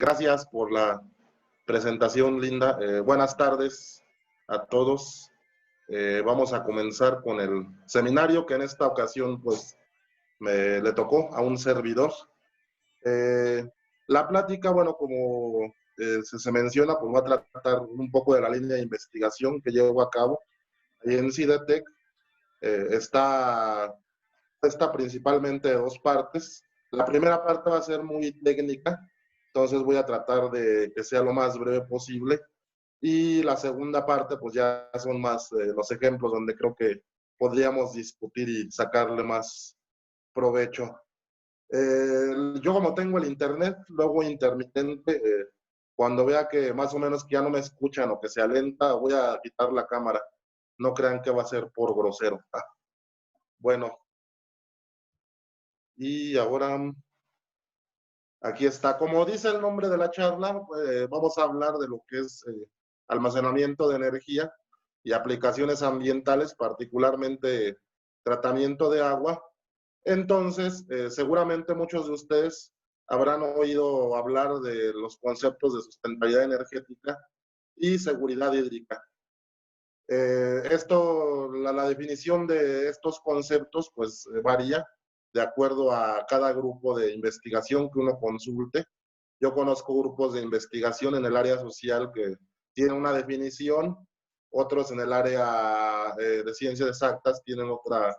Gracias por la presentación, Linda. Buenas tardes a todos. Vamos a comenzar con el seminario que en esta ocasión pues le tocó a un servidor. La plática, bueno, como se menciona, pues va a tratar un poco de la línea de investigación que llevo a cabo ahí en CIDETEC. Está principalmente de dos partes. La primera parte va a ser muy técnica, entonces voy a tratar de que sea lo más breve posible. Y la segunda parte, pues ya son más los ejemplos donde creo que podríamos discutir y sacarle más provecho. Yo como tengo el internet, luego intermitente, cuando vea que más o menos que ya no me escuchan o que se alenta, voy a quitar la cámara. No crean que va a ser por grosero. Bueno, y ahora aquí está. Como dice el nombre de la charla, vamos a hablar de lo que es almacenamiento de energía y aplicaciones ambientales, particularmente tratamiento de agua. Entonces, seguramente muchos de ustedes habrán oído hablar de los conceptos de sustentabilidad energética y seguridad hídrica. La definición de estos conceptos pues varía de acuerdo a cada grupo de investigación que uno consulte. Yo conozco grupos de investigación en el área social que tienen una definición, otros en el área de ciencias exactas tienen otra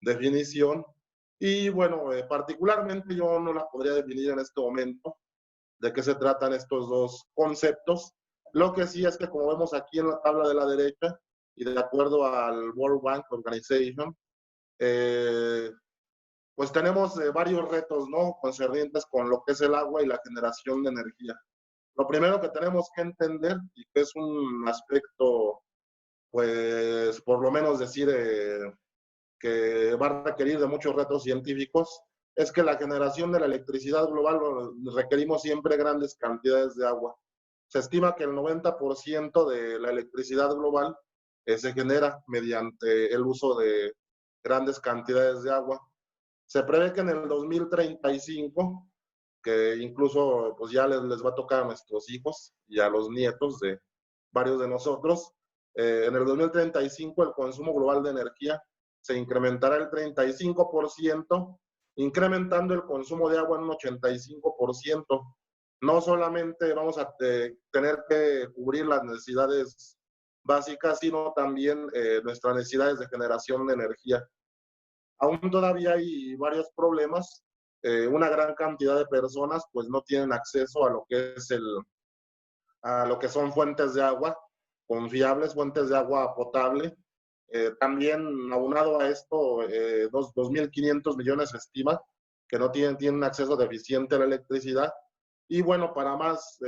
definición. Y bueno, particularmente yo no la podría definir en este momento de qué se tratan estos dos conceptos. Lo que sí es que como vemos aquí en la tabla de la derecha, y de acuerdo al World Bank Organization, eh, pues tenemos varios retos, ¿no? Concernientes con lo que es el agua y la generación de energía. Lo primero que tenemos que entender, y que es un aspecto, pues, por lo menos decir que va a requerir de muchos retos científicos, es que la generación de la electricidad global requerimos siempre grandes cantidades de agua. Se estima que el 90% de la electricidad global se genera mediante el uso de grandes cantidades de agua. Se prevé que en el 2035, que incluso pues ya les va a tocar a nuestros hijos y a los nietos de varios de nosotros, en el 2035 el consumo global de energía se incrementará el 35%, incrementando el consumo de agua en un 85%. No solamente vamos a tener que cubrir las necesidades básicas, sino también nuestras necesidades de generación de energía. Aún todavía hay varios problemas. Una gran cantidad de personas pues no tienen acceso a lo que es a lo que son fuentes de agua confiables, fuentes de agua potable. También aunado a esto, 2.500 millones se estima que no tienen acceso deficiente a la electricidad. Y bueno, para más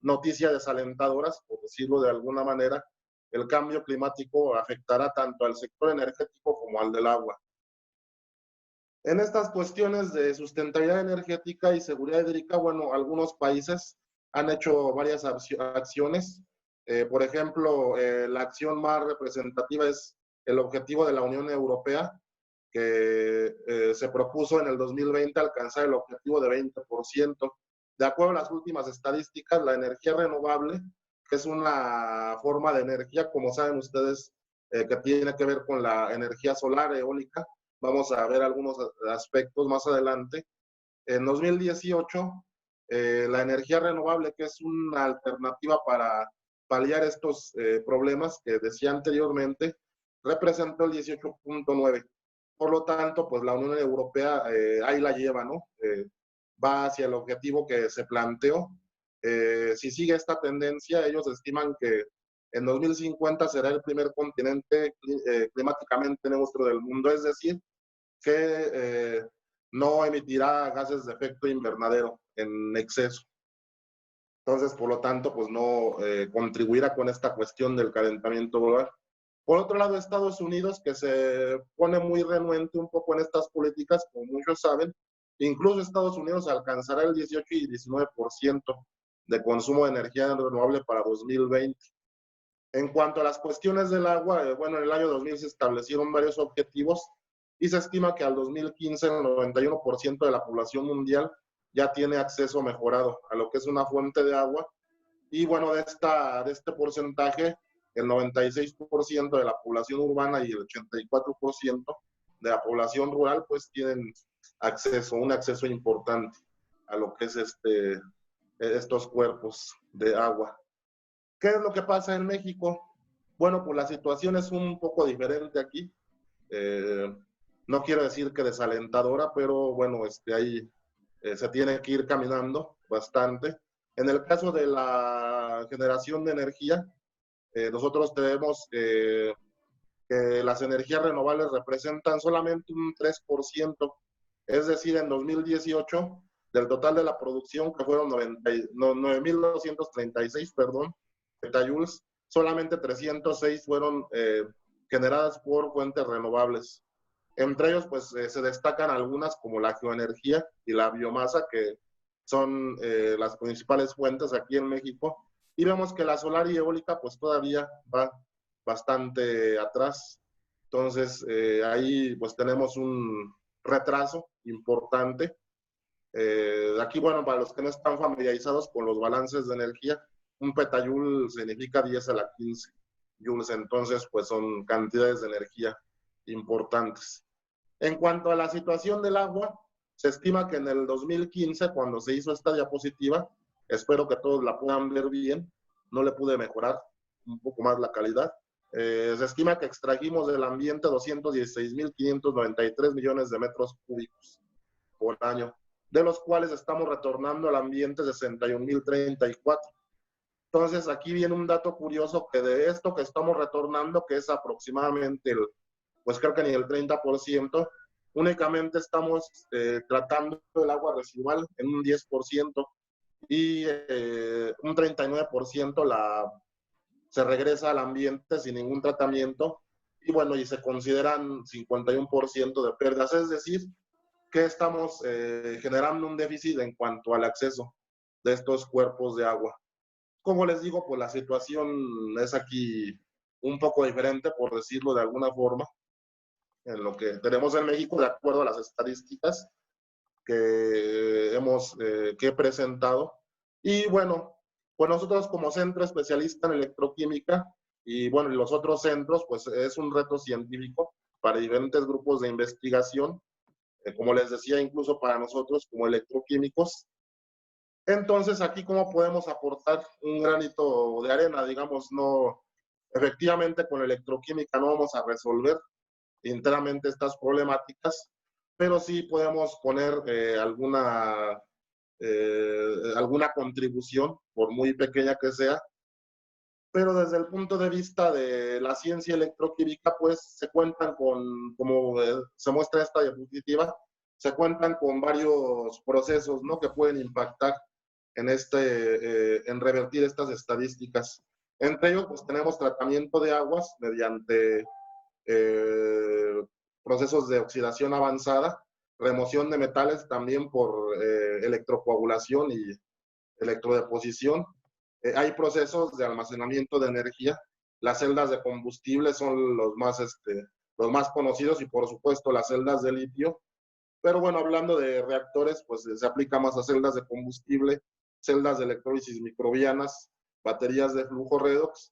noticias desalentadoras, por decirlo de alguna manera, el cambio climático afectará tanto al sector energético como al del agua. En estas cuestiones de sustentabilidad energética y seguridad hídrica, bueno, algunos países han hecho varias acciones. Por ejemplo, la acción más representativa es el objetivo de la Unión Europea, que se propuso en el 2020 alcanzar el objetivo de 20%. De acuerdo a las últimas estadísticas, la energía renovable, que es una forma de energía, como saben ustedes, que tiene que ver con la energía solar, eólica. Vamos a ver algunos aspectos más adelante. En 2018, la energía renovable, que es una alternativa para paliar estos problemas que decía anteriormente, representó el 18.9. Por lo tanto, pues la Unión Europea ahí la lleva, ¿no? Va hacia el objetivo que se planteó. Si sigue esta tendencia, ellos estiman que en 2050 será el primer continente climáticamente neutro del mundo, es decir, que no emitirá gases de efecto invernadero en exceso. Entonces, por lo tanto, pues no contribuirá con esta cuestión del calentamiento global. Por otro lado, Estados Unidos, que se pone muy renuente un poco en estas políticas, como muchos saben, incluso Estados Unidos alcanzará el 18 y 19% de consumo de energía renovable para 2020. En cuanto a las cuestiones del agua, bueno, en el año 2000 se establecieron varios objetivos y se estima que al 2015 el 91% de la población mundial ya tiene acceso mejorado a lo que es una fuente de agua. Y bueno, de este porcentaje, el 96% de la población urbana y el 84% de la población rural, pues tienen un acceso importante a lo que es estos cuerpos de agua. ¿Qué es lo que pasa en México? Bueno, pues la situación es un poco diferente aquí. No quiero decir que desalentadora, pero bueno, ahí se tiene que ir caminando bastante. En el caso de la generación de energía, nosotros tenemos que las energías renovables representan solamente un 3%, es decir, en 2018, del total de la producción, que fueron 9.236, perdón, petayuls, solamente 306 fueron generadas por fuentes renovables. Entre ellos, pues, se destacan algunas como la geoenergía y la biomasa, que son las principales fuentes aquí en México. Y vemos que la solar y eólica, pues, todavía va bastante atrás. Entonces, ahí, pues, tenemos un retraso importante. Aquí, bueno, para los que no están familiarizados con los balances de energía, un petayul significa 10 a la 15 joules, entonces, pues, son cantidades de energía importantes. En cuanto a la situación del agua, se estima que en el 2015, cuando se hizo esta diapositiva, espero que todos la puedan ver bien, no le pude mejorar un poco más la calidad, se estima que extrajimos del ambiente 216.593 millones de metros cúbicos por año, de los cuales estamos retornando al ambiente 61.034. Entonces, aquí viene un dato curioso, que de esto que estamos retornando, que es aproximadamente pues creo que ni el 30%, únicamente estamos tratando el agua residual en un 10% y un 39% se regresa al ambiente sin ningún tratamiento, y bueno, y se consideran 51% de pérdidas, es decir, que estamos generando un déficit en cuanto al acceso de estos cuerpos de agua. Como les digo, pues la situación es aquí un poco diferente, por decirlo de alguna forma, en lo que tenemos en México, de acuerdo a las estadísticas que que he presentado. Y bueno, pues nosotros como centro especialista en electroquímica y bueno, y los otros centros, pues es un reto científico para diferentes grupos de investigación, como les decía, incluso para nosotros como electroquímicos. Entonces, aquí, ¿cómo podemos aportar un granito de arena? Digamos, no, efectivamente con electroquímica no vamos a resolver enteramente estas problemáticas, pero sí podemos poner alguna contribución, por muy pequeña que sea, pero desde el punto de vista de la ciencia electroquímica, pues se cuentan con, como se muestra esta diapositiva, se cuentan con varios procesos, ¿no?, que pueden impactar en revertir estas estadísticas. Entre ellos, pues tenemos tratamiento de aguas mediante procesos de oxidación avanzada, remoción de metales también por electrocoagulación y electrodeposición. Hay procesos de almacenamiento de energía. Las celdas de combustible son los más conocidos, y por supuesto las celdas de litio. Pero bueno, hablando de reactores, pues se aplica más a celdas de combustible, celdas de electrólisis microbianas, baterías de flujo redox.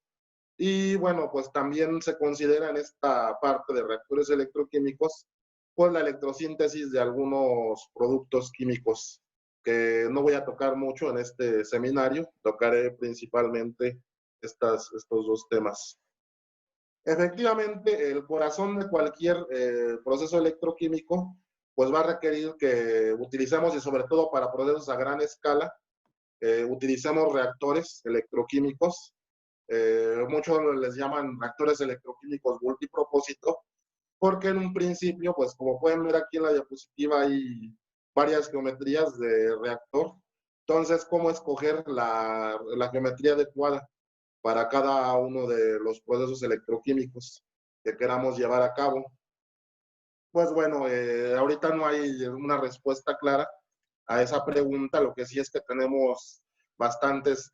Y bueno, pues también se considera en esta parte de reactores electroquímicos, pues la electrosíntesis de algunos productos químicos, que no voy a tocar mucho en este seminario, tocaré principalmente estos dos temas. Efectivamente, el corazón de cualquier proceso electroquímico, pues va a requerir que utilicemos, y sobre todo para procesos a gran escala, utilicemos reactores electroquímicos. Muchos les llaman reactores electroquímicos multipropósito, porque en un principio, pues como pueden ver aquí en la diapositiva, hay varias geometrías de reactor. Entonces, ¿cómo escoger la geometría adecuada para cada uno de los procesos electroquímicos que queramos llevar a cabo? Pues bueno, ahorita no hay una respuesta clara a esa pregunta. Lo que sí es que tenemos bastantes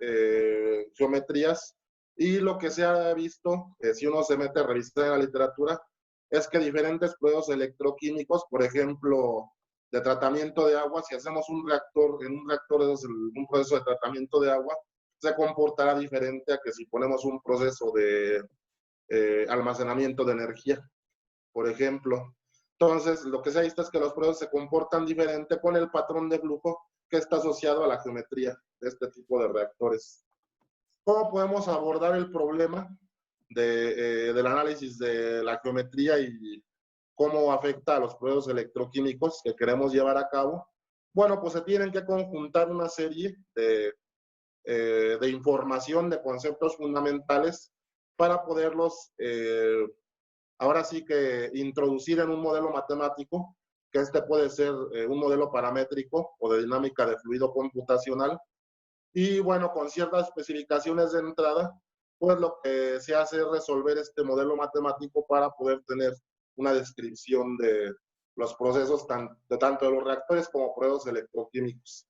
geometrías, y lo que se ha visto, si uno se mete a revisar en la literatura, es que diferentes procesos electroquímicos, por ejemplo, de tratamiento de agua, si hacemos un reactor, en un reactor es un proceso de tratamiento de agua, se comportará diferente a que si ponemos un proceso de almacenamiento de energía, por ejemplo. Entonces, lo que se ha visto es que los procesos se comportan diferente con el patrón de flujo que está asociado a la geometría de este tipo de reactores. ¿Cómo podemos abordar el problema del análisis de la geometría y cómo afecta a los procesos electroquímicos que queremos llevar a cabo? Bueno, pues se tienen que conjuntar una serie de información, de conceptos fundamentales para poderlos ahora sí que introducir en un modelo matemático, que este puede ser un modelo paramétrico o de dinámica de fluido computacional. Y bueno, con ciertas especificaciones de entrada, pues lo que se hace es resolver este modelo matemático para poder tener una descripción de los procesos tanto de los reactores como procesos electroquímicos.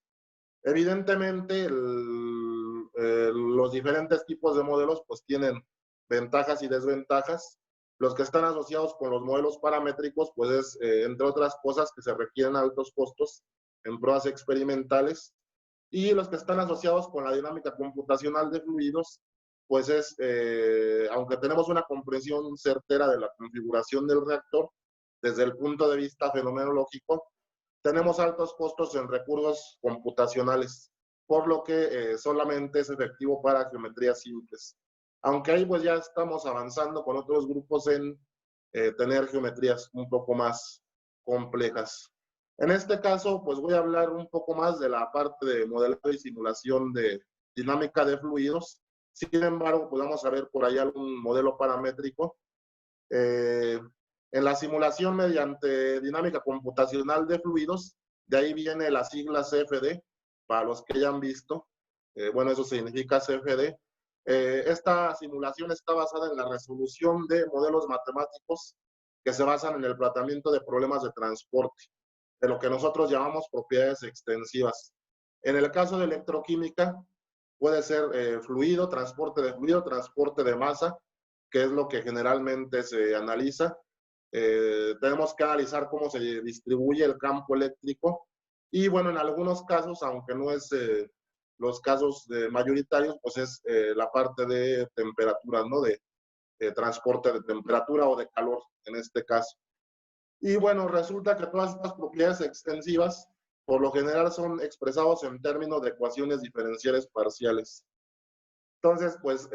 Evidentemente, los diferentes tipos de modelos pues tienen ventajas y desventajas. Los que están asociados con los modelos paramétricos, pues es, entre otras cosas, que se requieren altos costos en pruebas experimentales. Y los que están asociados con la dinámica computacional de fluidos, pues es, aunque tenemos una comprensión certera de la configuración del reactor, desde el punto de vista fenomenológico, tenemos altos costos en recursos computacionales, por lo que solamente es efectivo para geometrías simples. Aunque ahí pues ya estamos avanzando con otros grupos en tener geometrías un poco más complejas. En este caso, pues voy a hablar un poco más de la parte de modelado y simulación de dinámica de fluidos. Sin embargo, pues vamos a ver por ahí algún modelo paramétrico. En la simulación mediante dinámica computacional de fluidos, de ahí viene la sigla CFD, para los que ya han visto. Bueno, eso significa CFD. Esta simulación está basada en la resolución de modelos matemáticos que se basan en el tratamiento de problemas de transporte, de lo que nosotros llamamos propiedades extensivas. En el caso de electroquímica, puede ser fluido, transporte de masa, que es lo que generalmente se analiza. Tenemos que analizar cómo se distribuye el campo eléctrico y bueno, en algunos casos, aunque no es los casos mayoritarios, pues es la parte de temperatura, ¿no? De transporte de temperatura o de calor en este caso. Y bueno, resulta que todas estas propiedades extensivas por lo general son expresados en términos de ecuaciones diferenciales parciales. Entonces, pues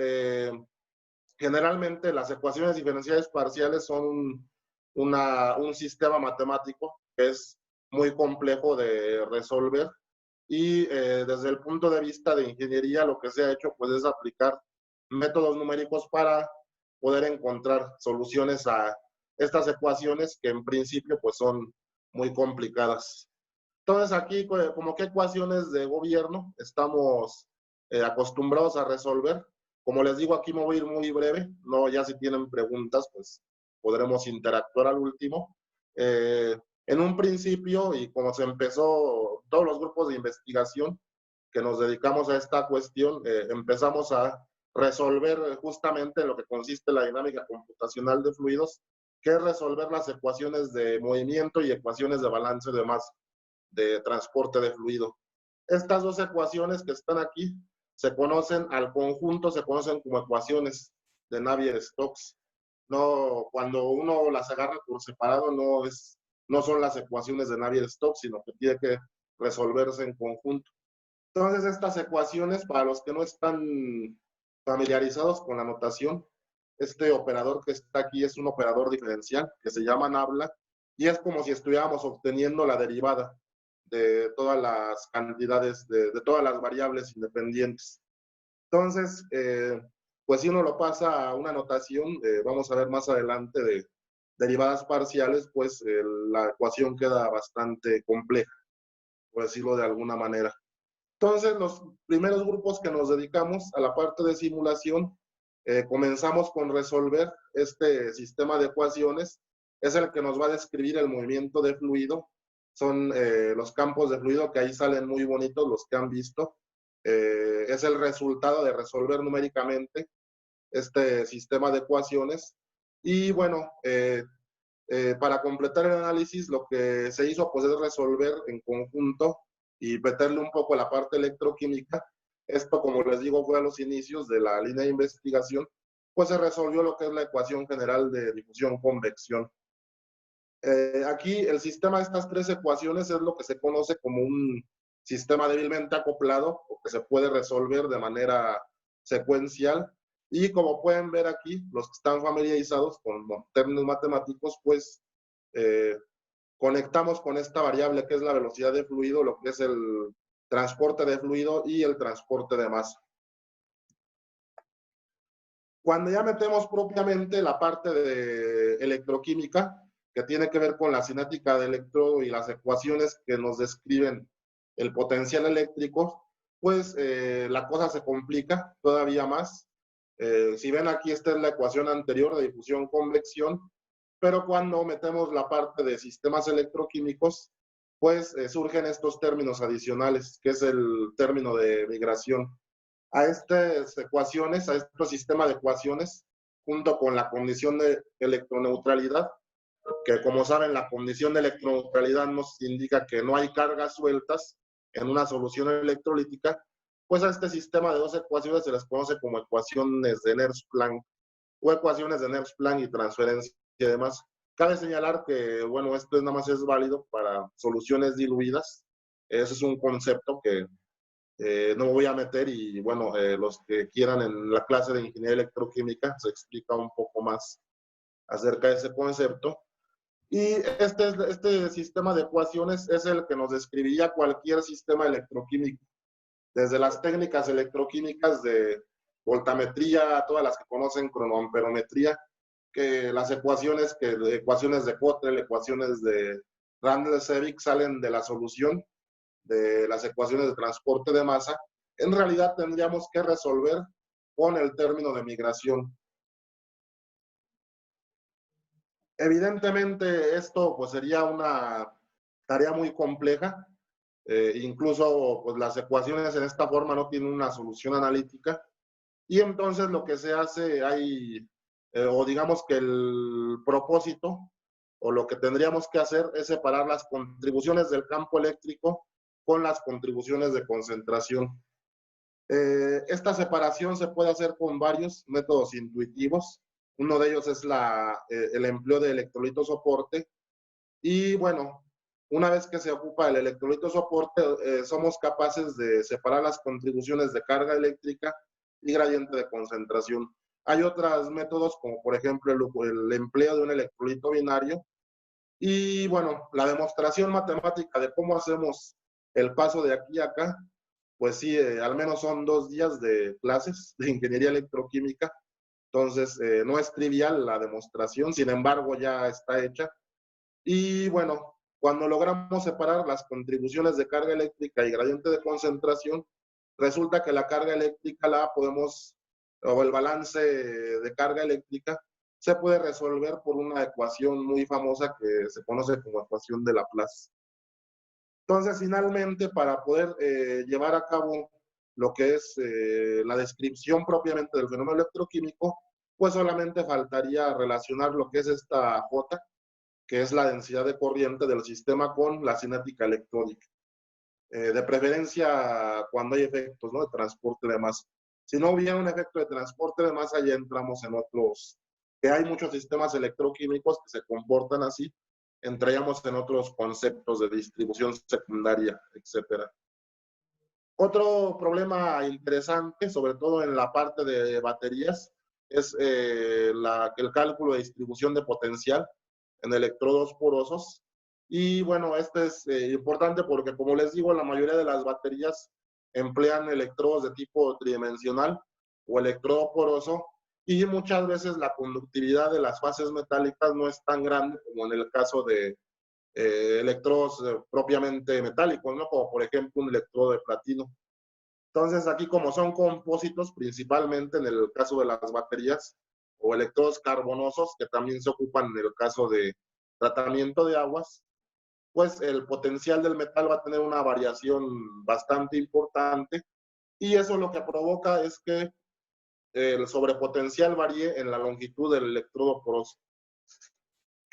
generalmente las ecuaciones diferenciales parciales son un sistema matemático que es muy complejo de resolver y desde el punto de vista de ingeniería lo que se ha hecho pues es aplicar métodos numéricos para poder encontrar soluciones a estas ecuaciones que en principio pues son muy complicadas. Entonces aquí como qué ecuaciones de gobierno estamos acostumbrados a resolver. Como les digo, aquí me voy a ir muy breve, no, ya si tienen preguntas, pues podremos interactuar al último. En un principio, y como se empezó, todos los grupos de investigación que nos dedicamos a esta cuestión, empezamos a resolver justamente lo que consiste la dinámica computacional de fluidos, que es resolver las ecuaciones de movimiento y ecuaciones de balance de masa, de transporte de fluido. Estas dos ecuaciones que están aquí se conocen al conjunto, se conocen como ecuaciones de Navier-Stokes. No, cuando uno las agarra por separado, no son las ecuaciones de Navier-Stokes, sino que tiene que resolverse en conjunto. Entonces, estas ecuaciones, para los que no están familiarizados con la notación, este operador que está aquí es un operador diferencial que se llama nabla y es como si estuviéramos obteniendo la derivada de todas las cantidades, de todas las variables independientes. Entonces, pues si uno lo pasa a una notación, vamos a ver más adelante de derivadas parciales, pues la ecuación queda bastante compleja, por decirlo de alguna manera. Entonces, los primeros grupos que nos dedicamos a la parte de simulación, comenzamos con resolver este sistema de ecuaciones. Es el que nos va a describir el movimiento de fluido. Son los campos de fluido que ahí salen muy bonitos, los que han visto. Es el resultado de resolver numéricamente este sistema de ecuaciones. Y bueno, Para completar el análisis, lo que se hizo pues, es resolver en conjunto y meterle un poco la parte electroquímica. Esto, como les digo, fue a los inicios de la línea de investigación, pues se resolvió lo que es la ecuación general de difusión-convección. Aquí el sistema de estas tres ecuaciones es lo que se conoce como un sistema débilmente acoplado, o que se puede resolver de manera secuencial. Y como pueden ver aquí, los que están familiarizados con términos matemáticos, pues conectamos con esta variable que es la velocidad de fluido, lo que es el transporte de fluido y el transporte de masa. Cuando ya metemos propiamente la parte de electroquímica, que tiene que ver con la cinética del electrodo y las ecuaciones que nos describen el potencial eléctrico, pues la cosa se complica todavía más. Si ven aquí, esta es la ecuación anterior de difusión-convección, pero cuando metemos la parte de sistemas electroquímicos, pues surgen estos términos adicionales, que es el término de migración. A estas ecuaciones, a este sistema de ecuaciones, junto con la condición de electroneutralidad, que como saben, la condición de electroneutralidad nos indica que no hay cargas sueltas en una solución electrolítica, pues a este sistema de dos ecuaciones se les conoce como ecuaciones de Nernst-Planck o ecuaciones de Nernst-Planck y transferencia y demás. Cabe señalar que, bueno, esto nada más es válido para soluciones diluidas. Ese es un concepto que no me voy a meter y, bueno, los que quieran en la clase de ingeniería electroquímica se explica un poco más acerca de ese concepto. Y este sistema de ecuaciones es el que nos describiría cualquier sistema electroquímico, desde las técnicas electroquímicas de voltametría, todas las que conocen, cronoamperometría, que las ecuaciones de Cottrell, ecuaciones de Randle-Sevig salen de la solución de las ecuaciones de transporte de masa. En realidad tendríamos que resolver con el término de migración. Evidentemente esto pues sería una tarea muy compleja, incluso pues las ecuaciones en esta forma no tienen una solución analítica, y entonces lo que se hace o digamos que el propósito o lo que tendríamos que hacer es separar las contribuciones del campo eléctrico con las contribuciones de concentración. Esta separación se puede hacer con varios métodos intuitivos. Uno de ellos es el empleo de electrolito soporte. Y bueno, una vez que se ocupa el electrolito soporte, somos capaces de separar las contribuciones de carga eléctrica y gradiente de concentración. Hay otros métodos, como por ejemplo el empleo de un electrolito binario. Y bueno, la demostración matemática de cómo hacemos el paso de aquí a acá, pues sí, al menos son 2 días de clases de ingeniería electroquímica. Entonces, no es trivial la demostración, sin embargo, ya está hecha. Y bueno, cuando logramos separar las contribuciones de carga eléctrica y gradiente de concentración, resulta que la carga eléctrica o el balance de carga eléctrica, se puede resolver por una ecuación muy famosa que se conoce como ecuación de Laplace. Entonces, finalmente, para poder llevar a cabo lo que es la descripción propiamente del fenómeno electroquímico, pues solamente faltaría relacionar lo que es esta J, que es la densidad de corriente del sistema, con la cinética electrónica. De preferencia cuando hay efectos, ¿no?, de transporte de masa. Si no hubiera un efecto de transporte de masa, ya entramos en otros, que hay muchos sistemas electroquímicos que se comportan así, entraríamos en otros conceptos de distribución secundaria, etcétera. Otro problema interesante, sobre todo en la parte de baterías, es el cálculo de distribución de potencial en electrodos porosos. Y bueno, este es importante porque, como les digo, la mayoría de las baterías emplean electrodos de tipo tridimensional o electrodo poroso, y muchas veces la conductividad de las fases metálicas no es tan grande como en el caso de electrodos propiamente metálicos, ¿no?, como por ejemplo un electrodo de platino. Entonces, aquí, como son compósitos, principalmente en el caso de las baterías, o electrodos carbonosos, que también se ocupan en el caso de tratamiento de aguas, pues el potencial del metal va a tener una variación bastante importante, y eso lo que provoca es que el sobrepotencial varíe en la longitud del electrodo poroso.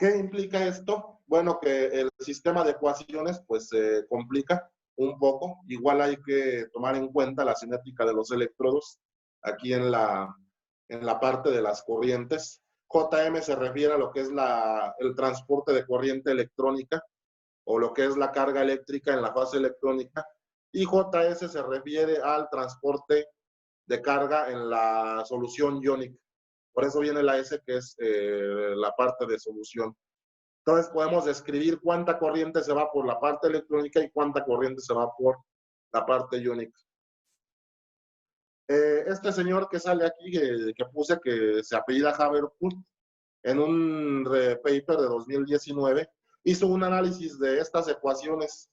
¿Qué implica esto? Bueno, que el sistema de ecuaciones pues se complica un poco. Igual hay que tomar en cuenta la cinética de los electrodos aquí en la parte de las corrientes. JM se refiere a lo que es el transporte de corriente electrónica o lo que es la carga eléctrica en la fase electrónica. Y JS se refiere al transporte de carga en la solución iónica. Por eso viene la S, que es la parte de solución. Entonces podemos describir cuánta corriente se va por la parte electrónica y cuánta corriente se va por la parte iónica. Este señor que sale aquí, que puse que se apellida Haverford, en un paper de 2019, hizo un análisis de estas ecuaciones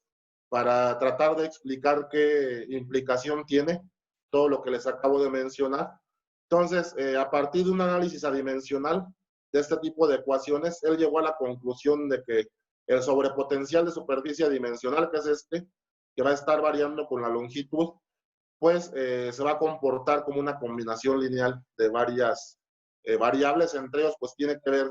para tratar de explicar qué implicación tiene todo lo que les acabo de mencionar. Entonces, a partir de un análisis adimensional de este tipo de ecuaciones, él llegó a la conclusión de que el sobrepotencial de superficie adimensional, que es que va a estar variando con la longitud, pues se va a comportar como una combinación lineal de varias variables. Entre ellos, pues tiene que ver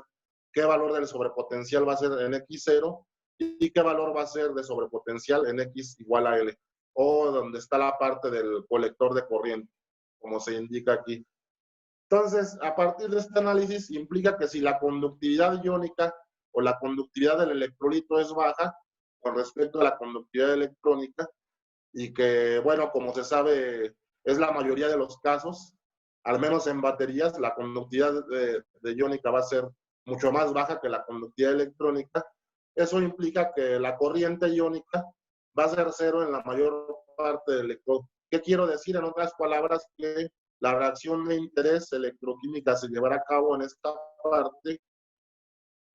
qué valor del sobrepotencial va a ser en x0 y qué valor va a ser de sobrepotencial en x igual a L, o donde está la parte del colector de corriente, como se indica aquí. Entonces, a partir de este análisis, implica que si la conductividad iónica o la conductividad del electrolito es baja con respecto a la conductividad electrónica, y que, bueno, como se sabe, es la mayoría de los casos, al menos en baterías, la conductividad de iónica va a ser mucho más baja que la conductividad electrónica. Eso implica que la corriente iónica va a ser cero en la mayor parte del electrodo. ¿Qué quiero decir? En otras palabras, que la reacción de interés electroquímica se llevará a cabo en esta parte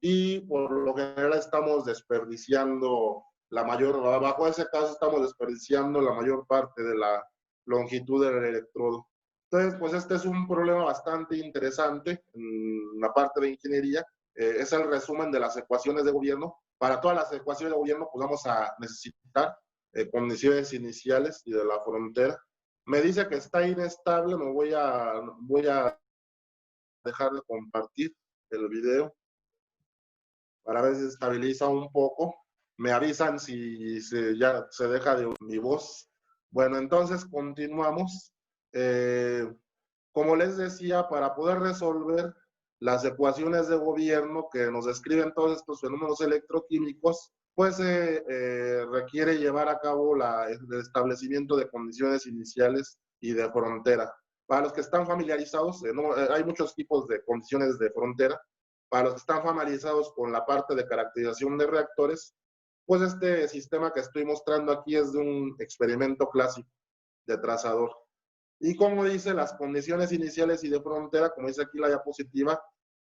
y por lo general estamos desperdiciando bajo ese caso estamos desperdiciando la mayor parte de la longitud del electrodo. Entonces, pues este es un problema bastante interesante en la parte de ingeniería. Es el resumen de las ecuaciones de gobierno. Para todas las ecuaciones de gobierno, pues vamos a necesitar condiciones iniciales y de la frontera. Me dice que está inestable, voy a dejar de compartir el video para ver si se estabiliza un poco. Me avisan si ya se deja de mi voz. Bueno, entonces continuamos. Como les decía, para poder resolver las ecuaciones de gobierno que nos describen todos estos fenómenos electroquímicos, pues se requiere llevar a cabo el establecimiento de condiciones iniciales y de frontera. Para los que están familiarizados, hay muchos tipos de condiciones de frontera. Para los que están familiarizados con la parte de caracterización de reactores, pues este sistema que estoy mostrando aquí es de un experimento clásico de trazador. Y como dice, las condiciones iniciales y de frontera, como dice aquí la diapositiva,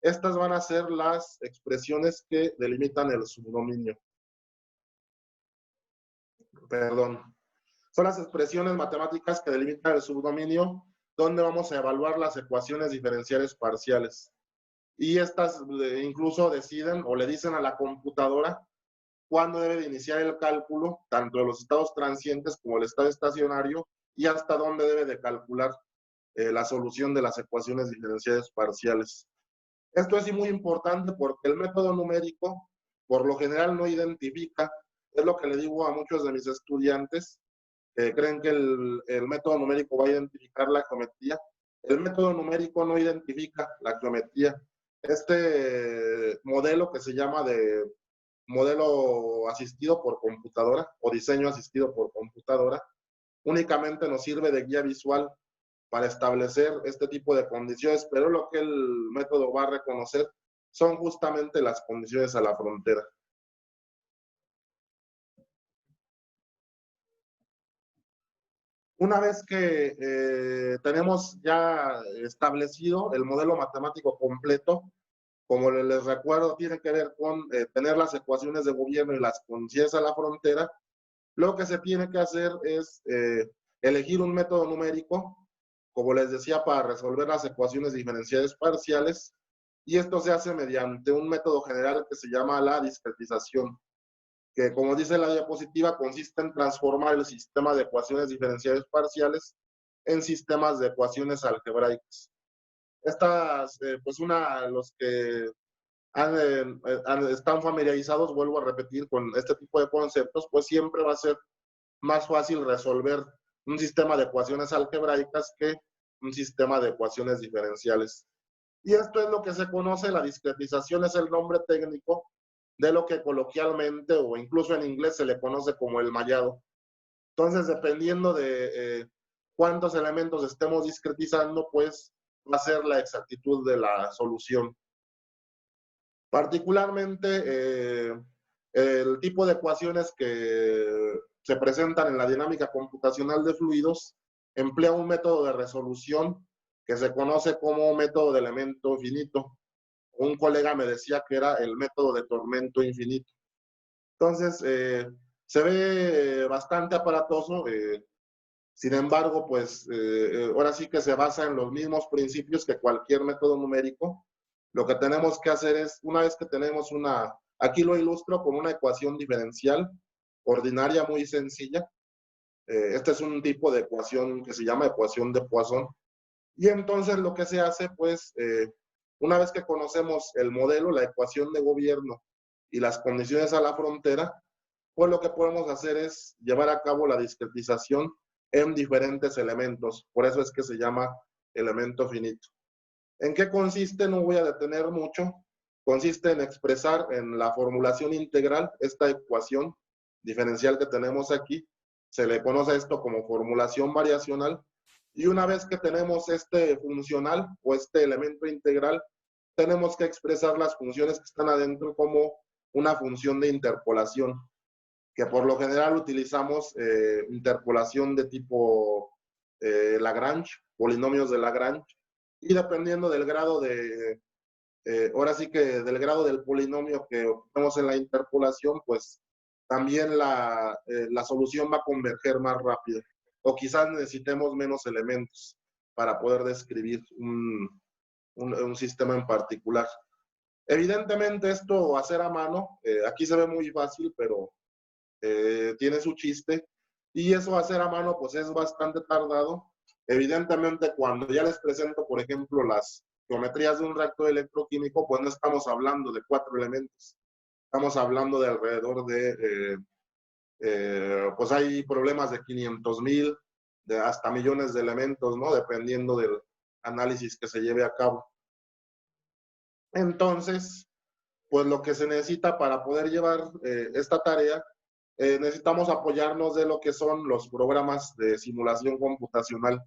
estas van a ser las expresiones que delimitan el subdominio. Perdón. Son las expresiones matemáticas que delimitan el subdominio, donde vamos a evaluar las ecuaciones diferenciales parciales. Y estas incluso deciden o le dicen a la computadora cuándo debe de iniciar el cálculo, tanto de los estados transientes como el estado estacionario, y hasta dónde debe de calcular la solución de las ecuaciones diferenciales parciales. Esto es muy importante porque el método numérico, por lo general, no identifica, es lo que le digo a muchos de mis estudiantes, que creen que el método numérico va a identificar la geometría. El método numérico no identifica la geometría. Este modelo que se llama de modelo asistido por computadora o diseño asistido por computadora, únicamente nos sirve de guía visual para establecer este tipo de condiciones, pero lo que el método va a reconocer son justamente las condiciones a la frontera. Una vez que tenemos ya establecido el modelo matemático completo, como les recuerdo, tiene que ver con tener las ecuaciones de gobierno y las condiciones a la frontera. Lo que se tiene que hacer es elegir un método numérico, como les decía, para resolver las ecuaciones diferenciales parciales, y esto se hace mediante un método general que se llama la discretización, que como dice la diapositiva, consiste en transformar el sistema de ecuaciones diferenciales parciales en sistemas de ecuaciones algebraicas. Estas, pues los que están familiarizados, vuelvo a repetir, con este tipo de conceptos, pues siempre va a ser más fácil resolver un sistema de ecuaciones algebraicas que un sistema de ecuaciones diferenciales. Y esto es lo que se conoce, la discretización es el nombre técnico de lo que coloquialmente o incluso en inglés se le conoce como el mallado. Entonces, dependiendo de cuántos elementos estemos discretizando, pues va a ser la exactitud de la solución. Particularmente, el tipo de ecuaciones que se presentan en la dinámica computacional de fluidos emplea un método de resolución que se conoce como método de elemento finito. Un colega me decía que era el método de tormento infinito. Entonces, se ve bastante aparatoso, sin embargo, pues ahora sí que se basa en los mismos principios que cualquier método numérico. Lo que tenemos que hacer es, una vez que tenemos aquí lo ilustro con una ecuación diferencial ordinaria muy sencilla. Este es un tipo de ecuación que se llama ecuación de Poisson. Y entonces lo que se hace, pues, una vez que conocemos el modelo, la ecuación de gobierno y las condiciones a la frontera, pues lo que podemos hacer es llevar a cabo la discretización en diferentes elementos. Por eso es que se llama elemento finito. ¿En qué consiste? No voy a detener mucho. Consiste en expresar en la formulación integral esta ecuación diferencial que tenemos aquí. Se le conoce esto como formulación variacional. Y una vez que tenemos este funcional o este elemento integral, tenemos que expresar las funciones que están adentro como una función de interpolación, que por lo general utilizamos interpolación de tipo Lagrange, polinomios de Lagrange, y dependiendo del grado ahora sí que del grado del polinomio que obtenemos en la interpolación, pues también la solución va a converger más rápido. O quizás necesitemos menos elementos para poder describir un sistema en particular. Evidentemente esto hacer a mano, aquí se ve muy fácil, pero tiene su chiste, y eso hacer a mano pues es bastante tardado. Evidentemente cuando ya les presento, por ejemplo, las geometrías de un reactor electroquímico, pues no estamos hablando de 4 elementos, estamos hablando de alrededor de, pues hay problemas de 500,000, de hasta millones de elementos, ¿no? Dependiendo del análisis que se lleve a cabo. Entonces, pues lo que se necesita para poder llevar esta tarea, necesitamos apoyarnos de lo que son los programas de simulación computacional,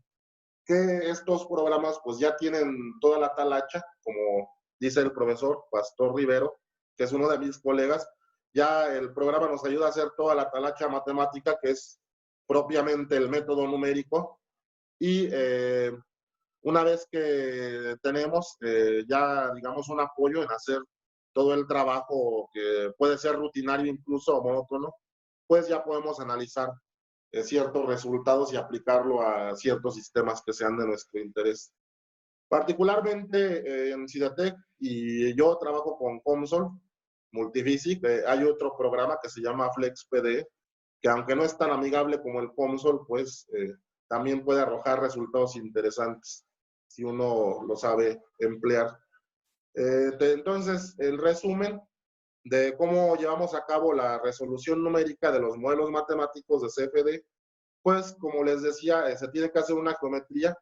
que estos programas pues ya tienen toda la talacha, como dice el profesor Pastor Rivero, que es uno de mis colegas. Ya el programa nos ayuda a hacer toda la talacha matemática, que es propiamente el método numérico, y una vez que tenemos ya, digamos, un apoyo en hacer todo el trabajo que puede ser rutinario incluso o monótono, pues ya podemos analizar ciertos resultados y aplicarlo a ciertos sistemas que sean de nuestro interés. Particularmente en CIDATEC, y yo trabajo con COMSOL, Multiphysics, hay otro programa que se llama FlexPD, que aunque no es tan amigable como el COMSOL, pues también puede arrojar resultados interesantes si uno lo sabe emplear. Entonces, el resumen de cómo llevamos a cabo la resolución numérica de los modelos matemáticos de CFD, pues como les decía, se tiene que hacer una geometría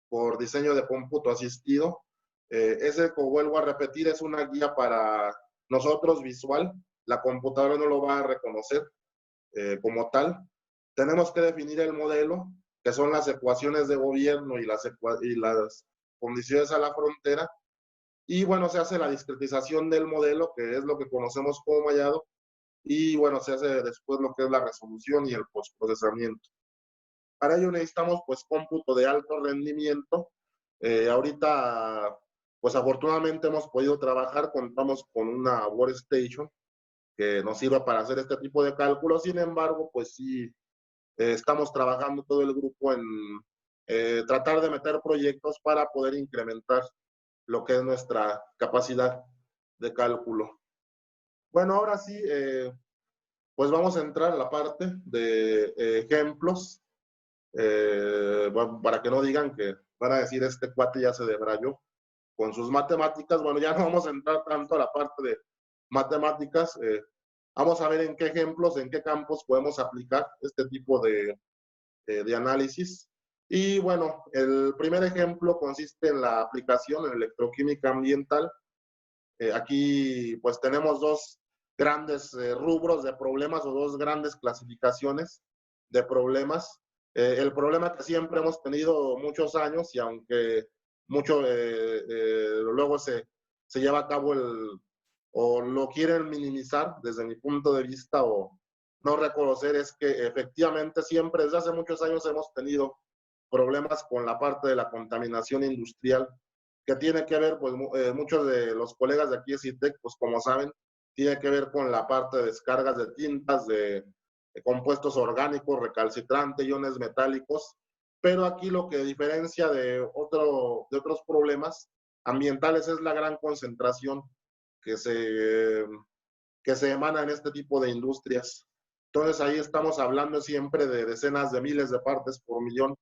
por diseño de cómputo asistido. Ese, como vuelvo a repetir, es una guía para nosotros visual. La computadora no lo va a reconocer como tal. Tenemos que definir el modelo, que son las ecuaciones de gobierno y las condiciones a la frontera. Y bueno, se hace la discretización del modelo, que es lo que conocemos como mallado. Y bueno, se hace después lo que es la resolución y el postprocesamiento. Para ello necesitamos pues cómputo de alto rendimiento. Ahorita, pues afortunadamente hemos podido trabajar, contamos con una workstation que nos sirva para hacer este tipo de cálculos. Sin embargo, pues sí, estamos trabajando todo el grupo en tratar de meter proyectos para poder incrementar lo que es nuestra capacidad de cálculo. Bueno, ahora sí, pues vamos a entrar a la parte de ejemplos. Bueno, para que no digan que van a decir este cuate ya se debrayó. con sus matemáticas. Bueno, ya no vamos a entrar tanto a la parte de matemáticas. Vamos a ver en qué ejemplos, en qué campos podemos aplicar este tipo de análisis. Y bueno, el primer ejemplo consiste en la aplicación en electroquímica ambiental. Aquí pues tenemos dos grandes rubros de problemas o dos grandes clasificaciones de problemas. El problema que siempre hemos tenido muchos años y aunque mucho luego se lleva a cabo o lo quieren minimizar desde mi punto de vista o no reconocer es que efectivamente siempre desde hace muchos años hemos tenido problemas con la parte de la contaminación industrial que tiene que ver, pues muchos de los colegas de aquí de CITEC, pues como saben, tiene que ver con la parte de descargas de tintas, de compuestos orgánicos, recalcitrantes, iones metálicos, pero aquí lo que diferencia de otros problemas ambientales es la gran concentración que que se emana en este tipo de industrias. Entonces ahí estamos hablando siempre de decenas de miles de partes por millón,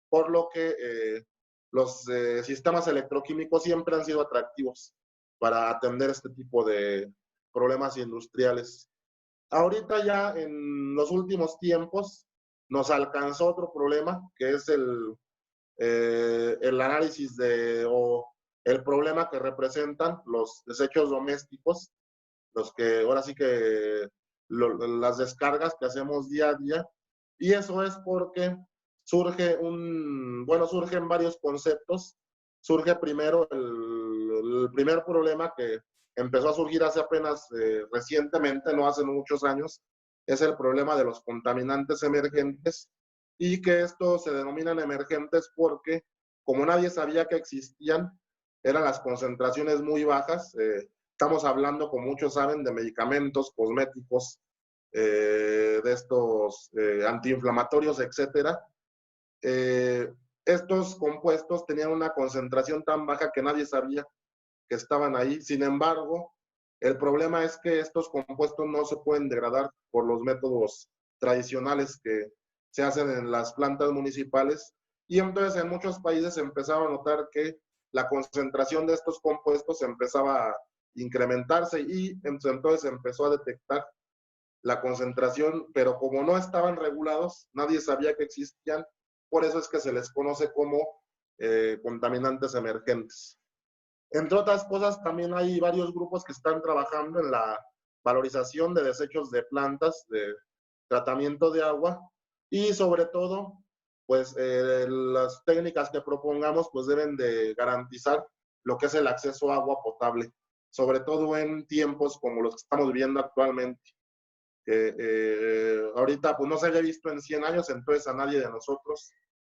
por lo que los sistemas electroquímicos siempre han sido atractivos para atender este tipo de problemas industriales. Ahorita ya en los últimos tiempos nos alcanzó otro problema, que es el análisis o el problema que representan los desechos domésticos, los que ahora sí que las descargas que hacemos día a día. Y eso es porque surgen varios conceptos. Surge primero el primer problema que empezó a surgir hace apenas recientemente, no hace muchos años, es el problema de los contaminantes emergentes y que estos se denominan emergentes porque como nadie sabía que existían, eran las concentraciones muy bajas. Estamos hablando, como muchos saben, de medicamentos, cosméticos, de estos antiinflamatorios, etcétera. Estos compuestos tenían una concentración tan baja que nadie sabía que estaban ahí. Sin embargo, el problema es que estos compuestos no se pueden degradar por los métodos tradicionales que se hacen en las plantas municipales. Y entonces en muchos países se empezaba a notar que la concentración de estos compuestos empezaba a incrementarse y entonces se empezó a detectar la concentración, pero como no estaban regulados, nadie sabía que existían, por eso es que se les conoce como contaminantes emergentes. Entre otras cosas, también hay varios grupos que están trabajando en la valorización de desechos de plantas, de tratamiento de agua y sobre todo, pues las técnicas que propongamos pues deben de garantizar lo que es el acceso a agua potable, sobre todo en tiempos como los que estamos viviendo actualmente. Ahorita pues no se había visto en 100 años, entonces a nadie de nosotros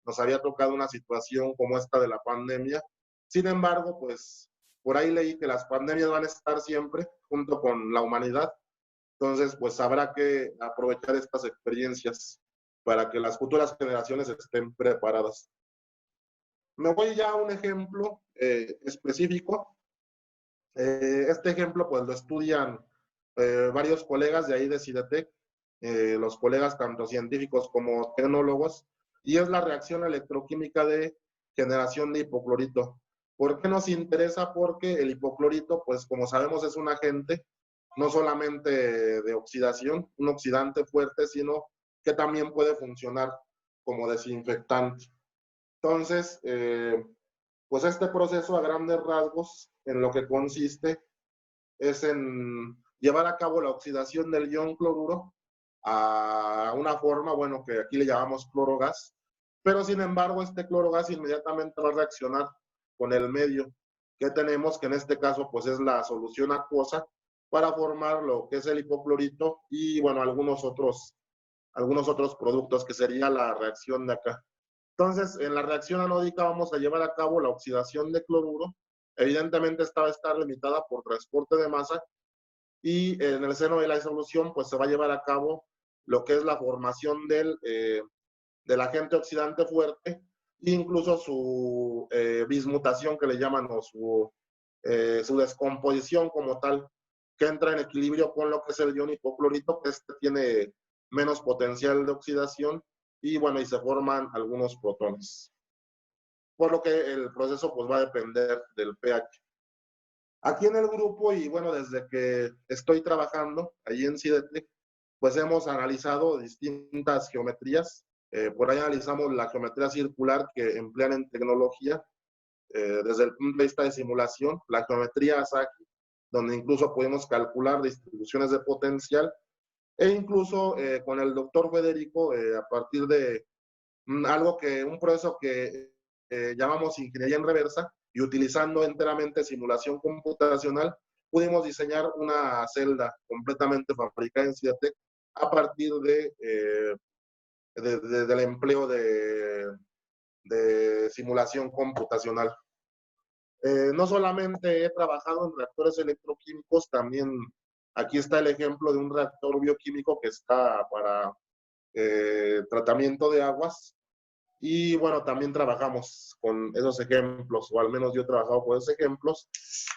nos había tocado una situación como esta de la pandemia. Sin embargo, pues por ahí leí que las pandemias van a estar siempre junto con la humanidad. Entonces, pues habrá que aprovechar estas experiencias para que las futuras generaciones estén preparadas. Me voy ya a un ejemplo específico. Este ejemplo, pues lo estudian varios colegas de ahí de CIDETEC, los colegas tanto científicos como tecnólogos, y es la reacción electroquímica de generación de hipoclorito. ¿Por qué nos interesa? Porque el hipoclorito, pues como sabemos, es un agente no solamente de oxidación, un oxidante fuerte, sino que también puede funcionar como desinfectante. Entonces, pues este proceso a grandes rasgos en lo que consiste es en llevar a cabo la oxidación del ion cloruro a una forma, bueno, que aquí le llamamos clorogas, pero sin embargo este clorogas inmediatamente va a reaccionar con el medio que tenemos, que en este caso pues es la solución acuosa, para formar lo que es el hipoclorito y bueno, algunos otros productos que sería la reacción de acá. Entonces, en la reacción anódica vamos a llevar a cabo la oxidación de cloruro. Evidentemente esta va a estar limitada por transporte de masa y en el seno de la disolución pues se va a llevar a cabo lo que es la formación del agente oxidante fuerte e incluso su bismutación que le llaman o su descomposición como tal, que entra en equilibrio con lo que es el ion hipoclorito, que este tiene menos potencial de oxidación y bueno, y se forman algunos protones. por lo que el proceso pues va a depender del pH. Aquí en el grupo, y bueno, desde que estoy trabajando allí en CIDETEC, pues hemos analizado distintas geometrías. Por ahí analizamos la geometría circular que emplean en tecnología, desde el punto de vista de simulación, la geometría Asahi, donde incluso podemos calcular distribuciones de potencial, e incluso con el doctor Federico, a partir de un proceso que llamamos ingeniería en reversa, y utilizando enteramente simulación computacional, pudimos diseñar una celda completamente fabricada en CIDETEC a partir del empleo de simulación computacional. No solamente he trabajado en reactores electroquímicos, también aquí está el ejemplo de un reactor bioquímico que está para tratamiento de aguas. Y bueno, también trabajamos con esos ejemplos, o al menos yo he trabajado con esos ejemplos.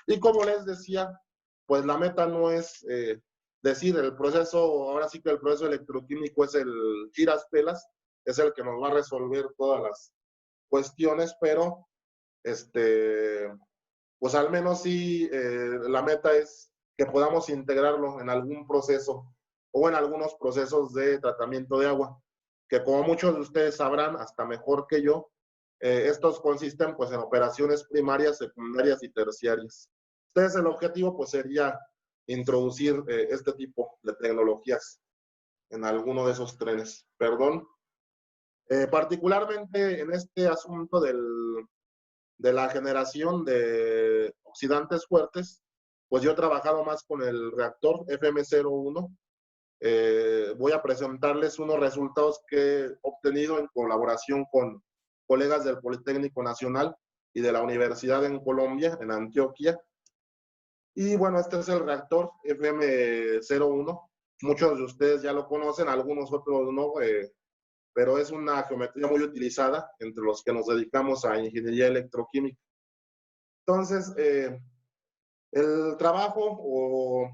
Y como les decía, pues la meta no es decir el proceso, ahora sí que el proceso electroquímico es el giras pelas, es el que nos va a resolver todas las cuestiones, pero pues al menos sí la meta es que podamos integrarlo en algún proceso o en algunos procesos de tratamiento de agua, que como muchos de ustedes sabrán, hasta mejor que yo, estos consisten pues en operaciones primarias, secundarias y terciarias. Entonces el objetivo pues sería introducir este tipo de tecnologías en alguno de esos trenes. Perdón. Particularmente en este asunto de la generación de oxidantes fuertes, pues yo he trabajado más con el reactor FM01. Voy a presentarles unos resultados que he obtenido en colaboración con colegas del Politécnico Nacional y de la Universidad en Colombia, en Antioquia. Y bueno, este es el reactor FM01. Muchos de ustedes ya lo conocen, algunos otros no, pero es una geometría muy utilizada entre los que nos dedicamos a ingeniería electroquímica. Entonces, el trabajo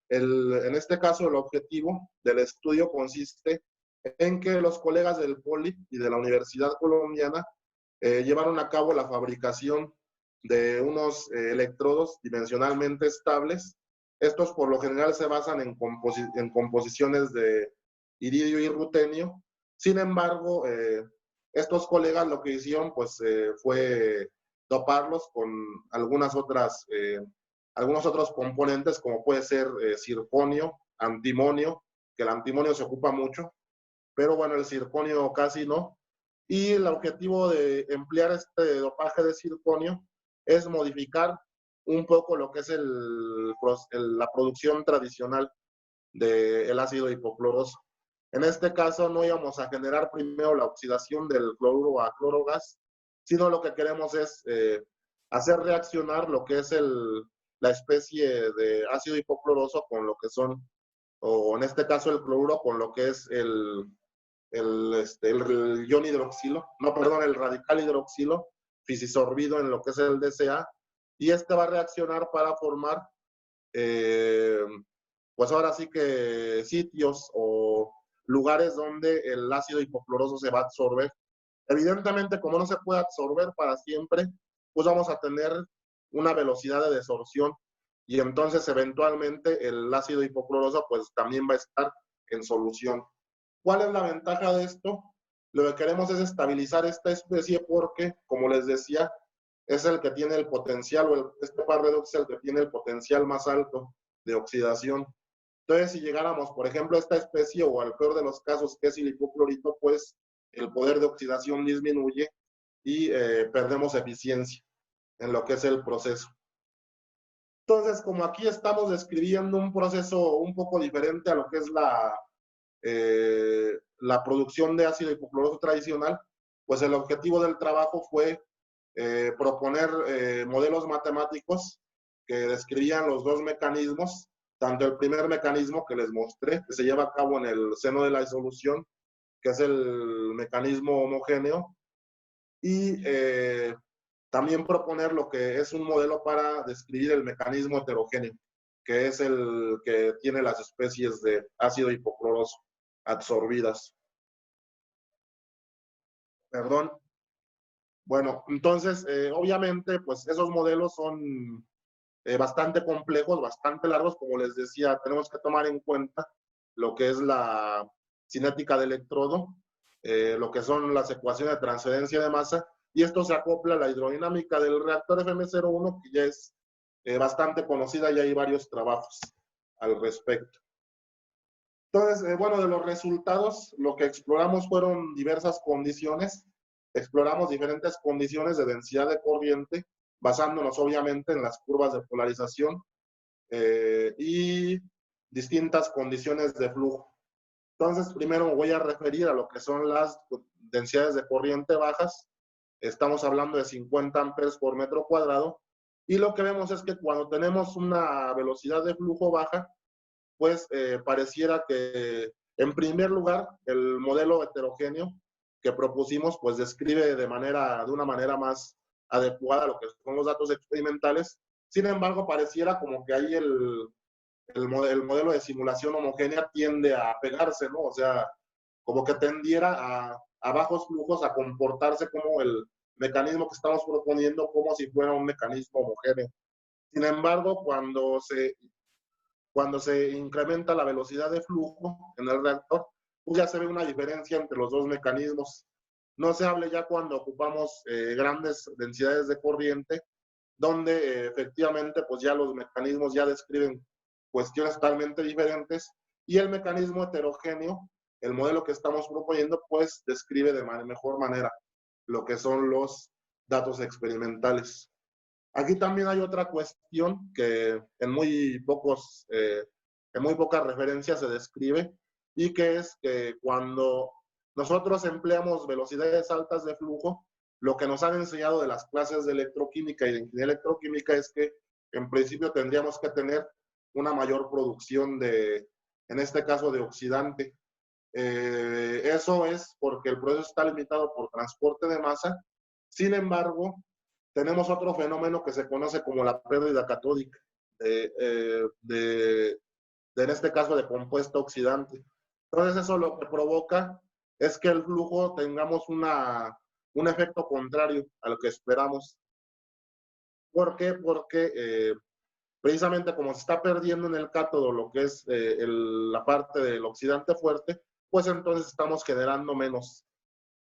en este caso el objetivo del estudio consiste en que los colegas del Poli y de la Universidad Colombiana llevaron a cabo la fabricación de unos electrodos dimensionalmente estables. Estos por lo general se basan en composiciones de iridio y rutenio. Sin embargo, estos colegas lo que hicieron pues fue doparlos con algunos otros componentes, como puede ser circonio, antimonio, que el antimonio se ocupa mucho, pero bueno, el circonio casi no. Y el objetivo de emplear este dopaje de circonio es modificar un poco lo que es la producción tradicional del ácido hipocloroso. En este caso no íbamos a generar primero la oxidación del cloruro a clorogas, sino lo que queremos es hacer reaccionar lo que es la especie de ácido hipocloroso con lo que son, o en este caso el cloruro, con lo que es el ion hidroxilo, no, perdón, el radical hidroxilo, fisisorbido en lo que es el DCA, y este va a reaccionar para formar, pues ahora sí que sitios o lugares donde el ácido hipocloroso se va a absorber. Evidentemente, como no se puede absorber para siempre, pues vamos a tener una velocidad de desorción y entonces eventualmente el ácido hipocloroso pues también va a estar en solución. ¿Cuál es la ventaja de esto? Lo que queremos es estabilizar esta especie porque, como les decía, es el que tiene el potencial, este par redox es el que tiene el potencial más alto de oxidación. Entonces, si llegáramos, por ejemplo, a esta especie o al peor de los casos, que es el hipoclorito, pues el poder de oxidación disminuye y perdemos eficiencia en lo que es el proceso. Entonces, como aquí estamos describiendo un proceso un poco diferente a lo que es la producción de ácido hipocloroso tradicional, pues el objetivo del trabajo fue proponer modelos matemáticos que describían los dos mecanismos, tanto el primer mecanismo que les mostré, que se lleva a cabo en el seno de la disolución, que es el mecanismo homogéneo, y también proponer lo que es un modelo para describir el mecanismo heterogéneo, que es el que tiene las especies de ácido hipocloroso absorbidas. Perdón. Bueno, entonces, obviamente, pues esos modelos son bastante complejos, bastante largos. Como les decía, tenemos que tomar en cuenta lo que es la cinética del electrodo, lo que son las ecuaciones de transferencia de masa, y esto se acopla a la hidrodinámica del reactor FM01, que ya es bastante conocida, y hay varios trabajos al respecto. Entonces, bueno, de los resultados, lo que exploramos fueron diversas condiciones. Exploramos diferentes condiciones de densidad de corriente, basándonos obviamente en las curvas de polarización y distintas condiciones de flujo. Entonces, primero me voy a referir a lo que son las densidades de corriente bajas. Estamos hablando de 50 amperes por metro cuadrado. Y lo que vemos es que cuando tenemos una velocidad de flujo baja, pues pareciera que, en primer lugar, el modelo heterogéneo que propusimos, pues describe de una manera más adecuada lo que son los datos experimentales. Sin embargo, pareciera como que ahí el modelo de simulación homogénea tiende a pegarse, ¿no? O sea, como que tendiera a bajos flujos a comportarse como el mecanismo que estamos proponiendo, como si fuera un mecanismo homogéneo. Sin embargo, cuando se incrementa la velocidad de flujo en el reactor, pues ya se ve una diferencia entre los dos mecanismos. No se hable ya cuando ocupamos grandes densidades de corriente, donde efectivamente pues ya los mecanismos ya describen cuestiones totalmente diferentes, y el mecanismo heterogéneo, el modelo que estamos proponiendo, pues describe de mejor manera lo que son los datos experimentales. Aquí también hay otra cuestión que en muy pocas referencias se describe, y que es que cuando nosotros empleamos velocidades altas de flujo, lo que nos han enseñado de las clases de electroquímica y de ingeniería electroquímica es que en principio tendríamos que tener una mayor producción en este caso, de oxidante. Eso es porque el proceso está limitado por transporte de masa. Sin embargo, tenemos otro fenómeno que se conoce como la pérdida catódica, en este caso de compuesto oxidante. Entonces eso lo que provoca es que el flujo tengamos un efecto contrario a lo que esperamos. ¿Por qué? Porque precisamente como se está perdiendo en el cátodo lo que es la parte del oxidante fuerte, pues entonces estamos generando menos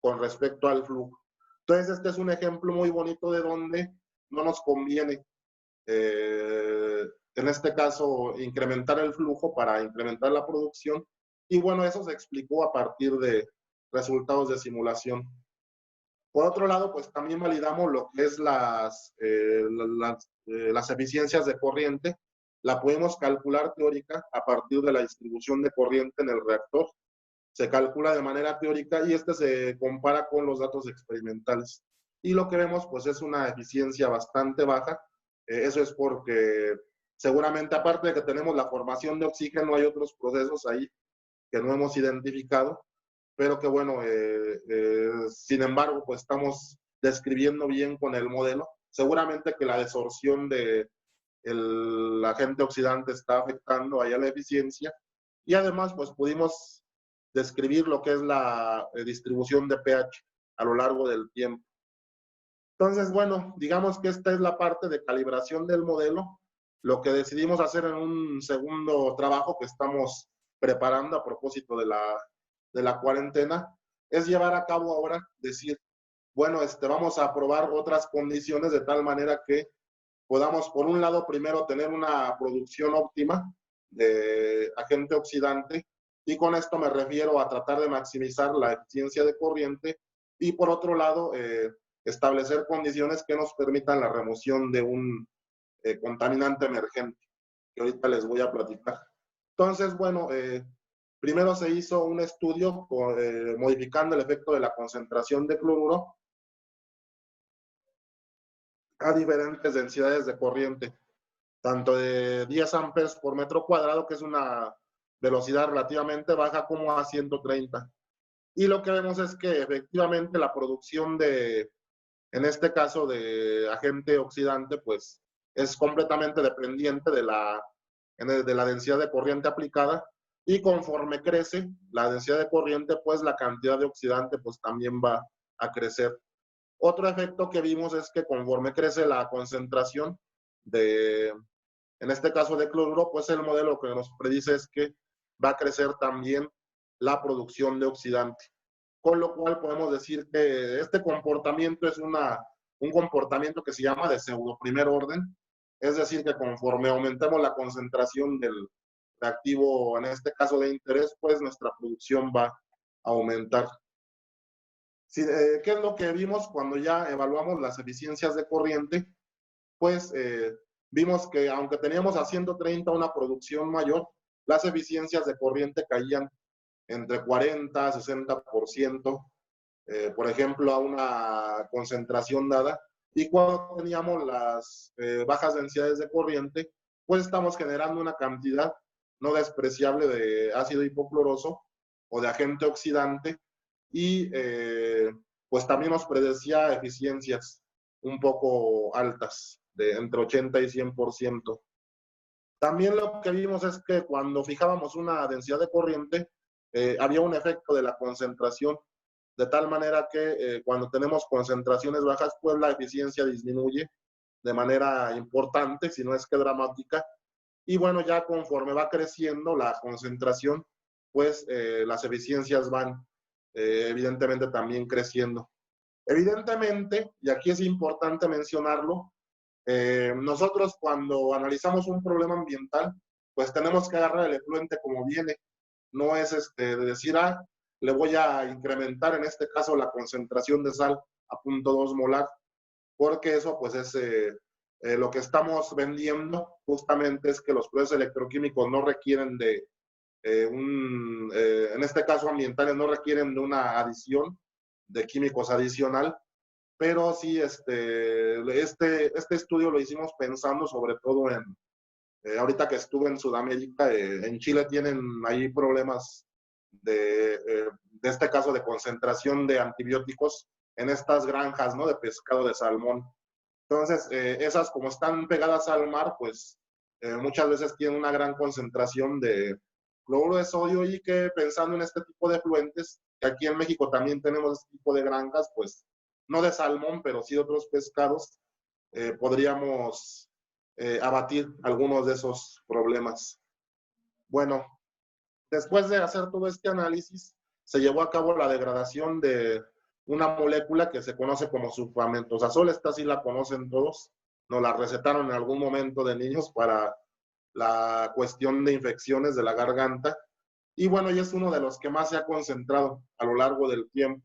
con respecto al flujo. Entonces este es un ejemplo muy bonito de donde no nos conviene, en este caso, incrementar el flujo para incrementar la producción. Y bueno, eso se explicó a partir de resultados de simulación. Por otro lado, pues también validamos lo que es las eficiencias de corriente. La podemos calcular teórica a partir de la distribución de corriente en el reactor. Se calcula de manera teórica y se compara con los datos experimentales. Y lo que vemos, pues, es una eficiencia bastante baja. Eso es porque seguramente, aparte de que tenemos la formación de oxígeno, hay otros procesos ahí que no hemos identificado, pero que bueno, sin embargo, pues estamos describiendo bien con el modelo. Seguramente que la desorción del agente oxidante está afectando ahí a la eficiencia, y además pues pudimos describir lo que es la distribución de pH a lo largo del tiempo. Entonces, bueno, digamos que esta es la parte de calibración del modelo. Lo que decidimos hacer en un segundo trabajo que estamos preparando a propósito de la cuarentena es llevar a cabo ahora, decir, bueno, vamos a probar otras condiciones de tal manera que podamos, por un lado, primero tener una producción óptima de agente oxidante, y con esto me refiero a tratar de maximizar la eficiencia de corriente, y por otro lado, establecer condiciones que nos permitan la remoción de un contaminante emergente, que ahorita les voy a platicar. Entonces, bueno, primero se hizo un estudio modificando el efecto de la concentración de cloruro a diferentes densidades de corriente, tanto de 10 amperes por metro cuadrado, que es una velocidad relativamente baja, como a 130. Y lo que vemos es que efectivamente la producción en este caso, de agente oxidante, pues es completamente dependiente de la densidad de corriente aplicada, y conforme crece la densidad de corriente, pues la cantidad de oxidante pues también va a crecer. Otro efecto que vimos es que conforme crece la concentración de, en este caso de cloruro, pues el modelo que nos predice es que va a crecer también la producción de oxidante. Con lo cual podemos decir que este comportamiento es un comportamiento que se llama de pseudo primer orden, es decir, que conforme aumentemos la concentración del reactivo, en este caso de interés, pues nuestra producción va a aumentar. Sí, ¿qué es lo que vimos cuando ya evaluamos las eficiencias de corriente? Pues vimos que aunque teníamos a 130 una producción mayor, las eficiencias de corriente caían entre 40 a 60%, por ejemplo, a una concentración dada. Y cuando teníamos las bajas densidades de corriente, pues estamos generando una cantidad no despreciable de ácido hipocloroso o de agente oxidante, y pues también nos predecía eficiencias un poco altas, de entre 80 y 100%. También lo que vimos es que cuando fijábamos una densidad de corriente, había un efecto de la concentración, de tal manera que cuando tenemos concentraciones bajas, pues la eficiencia disminuye de manera importante, si no es que dramática. Y bueno, ya conforme va creciendo la concentración, pues las eficiencias van evidentemente también creciendo. Evidentemente, y aquí es importante mencionarlo, nosotros cuando analizamos un problema ambiental, pues tenemos que agarrar el efluente como viene. No es de decir, le voy a incrementar en este caso la concentración de sal a 0.2 molar, porque eso pues es lo que estamos vendiendo justamente es que los procesos electroquímicos no requieren de en este caso ambientales, no requieren de una adición de químicos adicional, pero sí este estudio lo hicimos pensando sobre todo en, ahorita que estuve en Sudamérica, en Chile tienen ahí problemas de este caso de concentración de antibióticos en estas granjas, ¿no? De pescado de salmón. Entonces, esas como están pegadas al mar, pues muchas veces tienen una gran concentración de cloruro de sodio, y que pensando en este tipo de efluentes, que aquí en México también tenemos este tipo de granjas, pues no de salmón, pero sí de otros pescados, podríamos abatir algunos de esos problemas. Bueno, después de hacer todo este análisis, se llevó a cabo la degradación de una molécula que se conoce como sulfametosazol. Esta sí la conocen todos. Nos la recetaron en algún momento de niños para la cuestión de infecciones de la garganta. Y bueno, y es uno de los que más se ha concentrado a lo largo del tiempo.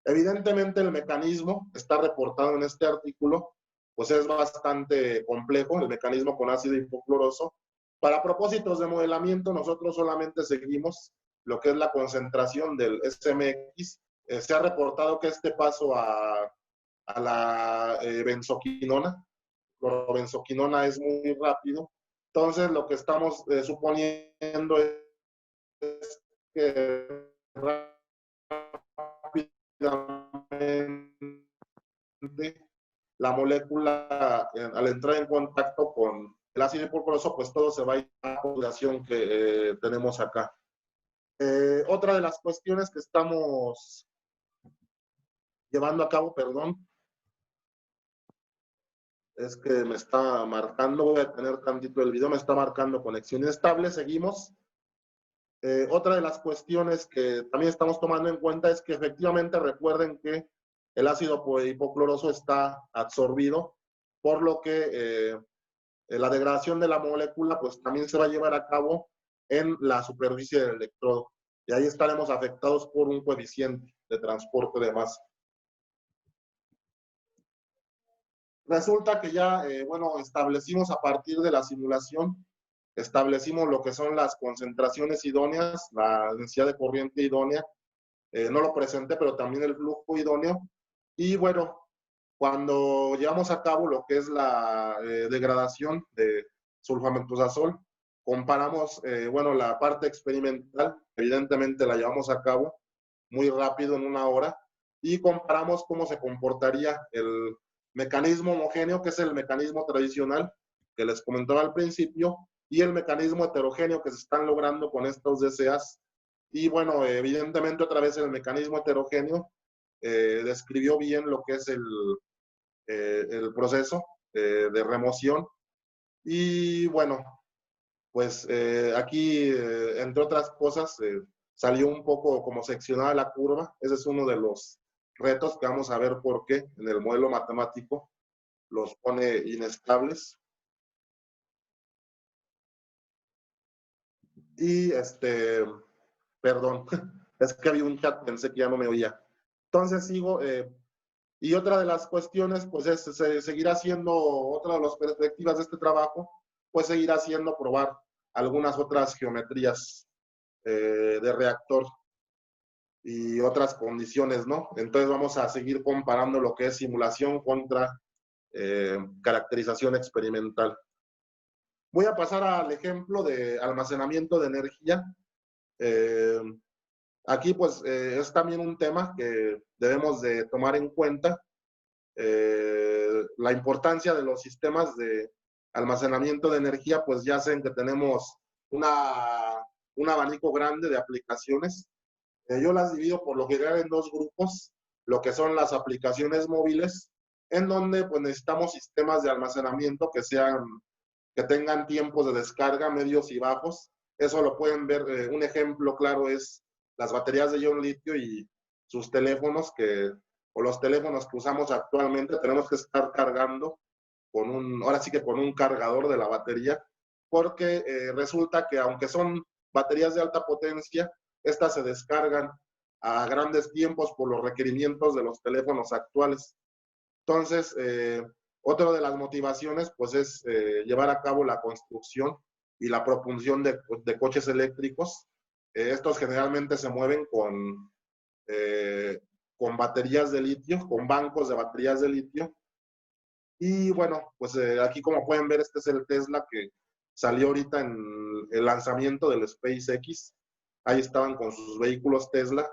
Evidentemente el mecanismo está reportado en este artículo, pues es bastante complejo, el mecanismo con ácido hipocloroso. Para propósitos de modelamiento, nosotros solamente seguimos lo que es la concentración del SMX. Se ha reportado que este paso a la benzoquinona, clorobenzoquinona, es muy rápido. Entonces, lo que estamos suponiendo es que rápidamente la molécula, al entrar en contacto con el ácido hipocloroso, pues todo se va a ir a la población que tenemos acá. Otra de las cuestiones que estamos llevando a cabo, perdón, es que me está marcando, voy a tener tantito el video, me está marcando conexión inestable, seguimos. Otra de las cuestiones que también estamos tomando en cuenta es que efectivamente recuerden que el ácido hipocloroso está absorbido, por lo que la degradación de la molécula pues también se va a llevar a cabo en la superficie del electrodo, y ahí estaremos afectados por un coeficiente de transporte de masa. Resulta que ya, bueno, establecimos a partir de la simulación, establecimos lo que son las concentraciones idóneas, la densidad de corriente idónea, no lo presenté, pero también el flujo idóneo. Y bueno, cuando llevamos a cabo lo que es la degradación de sulfametosazol, comparamos, bueno, la parte experimental, evidentemente la llevamos a cabo muy rápido, en una hora, y comparamos cómo se comportaría el mecanismo homogéneo, que es el mecanismo tradicional que les comentaba al principio, y el mecanismo heterogéneo que se están logrando con estos DCAs. Y bueno, evidentemente otra vez el mecanismo heterogéneo describió bien lo que es el proceso de remoción. Y bueno, pues aquí, entre otras cosas, salió un poco como seccionada la curva. Ese es uno de los retos que vamos a ver por qué en el modelo matemático los pone inestables. Y perdón, es que había un chat, pensé que ya no me oía. Entonces sigo, y otra de las cuestiones, pues es seguirá siendo, otra de las perspectivas de este trabajo, pues seguirá siendo probar algunas otras geometrías de reactor y otras condiciones, ¿no? Entonces vamos a seguir comparando lo que es simulación contra caracterización experimental. Voy a pasar al ejemplo de almacenamiento de energía. Eh, Aquí pues es también un tema que debemos de tomar en cuenta, la importancia de los sistemas de almacenamiento de energía, pues ya saben que tenemos un abanico grande de aplicaciones. Yo las divido por lo general en dos grupos, lo que son las aplicaciones móviles, en donde pues necesitamos sistemas de almacenamiento que tengan tiempos de descarga medios y bajos. Eso lo pueden ver, un ejemplo claro es las baterías de ion litio y sus teléfonos, o los teléfonos que usamos actualmente, tenemos que estar cargando ahora sí que con un cargador de la batería, porque resulta que aunque son baterías de alta potencia, estas se descargan a grandes tiempos por los requerimientos de los teléfonos actuales. Entonces, otra de las motivaciones, pues, es llevar a cabo la construcción y la propulsión de coches eléctricos. Estos generalmente se mueven con baterías de litio, con bancos de baterías de litio. Y bueno, pues aquí como pueden ver, este es el Tesla que salió ahorita en el lanzamiento del SpaceX. Ahí estaban con sus vehículos Tesla.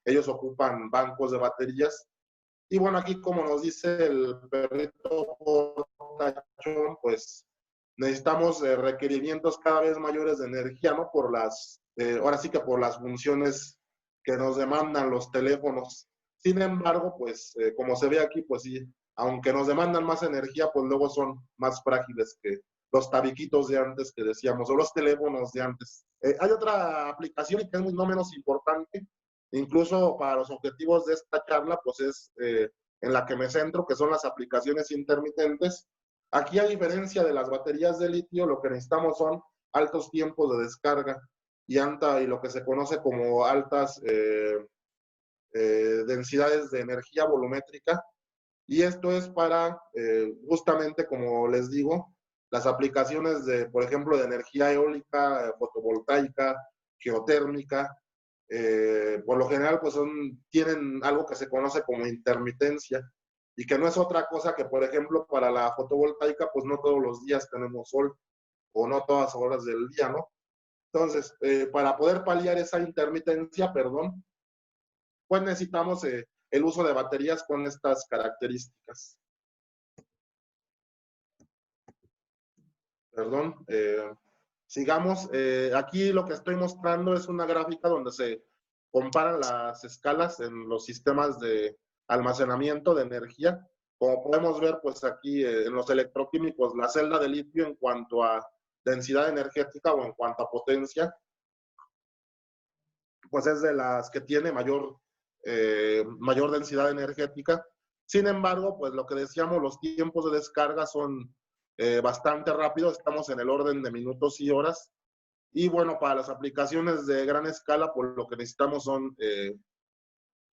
Ellos ocupan bancos de baterías. Y bueno, aquí como nos dice el perrito portachón, pues necesitamos requerimientos cada vez mayores de energía, ¿no? Ahora sí que por las funciones que nos demandan los teléfonos. Sin embargo, pues como se ve aquí, pues sí, aunque nos demandan más energía, pues luego son más frágiles que los tabiquitos de antes que decíamos, o los teléfonos de antes. Hay otra aplicación y que es no menos importante, incluso para los objetivos de esta charla, pues es en la que me centro, que son las aplicaciones intermitentes. Aquí, a diferencia de las baterías de litio, lo que necesitamos son altos tiempos de descarga y lo que se conoce como altas densidades de energía volumétrica. Y esto es para, justamente como les digo, las aplicaciones de, por ejemplo, de energía eólica, fotovoltaica, geotérmica. Por lo general, pues tienen algo que se conoce como intermitencia y que no es otra cosa que, por ejemplo, para la fotovoltaica, pues no todos los días tenemos sol o no todas las horas del día, ¿no? Entonces, para poder paliar esa intermitencia, perdón, pues necesitamos el uso de baterías con estas características. Perdón. Sigamos. Aquí lo que estoy mostrando es una gráfica donde se comparan las escalas en los sistemas de almacenamiento de energía. Como podemos ver, pues aquí en los electroquímicos, la celda de litio en cuanto a densidad energética o en cuanto a potencia, pues es de las que tiene mayor densidad energética. Sin embargo, pues lo que decíamos, los tiempos de descarga son bastante rápidos, estamos en el orden de minutos y horas. Y bueno, para las aplicaciones de gran escala, pues lo que necesitamos son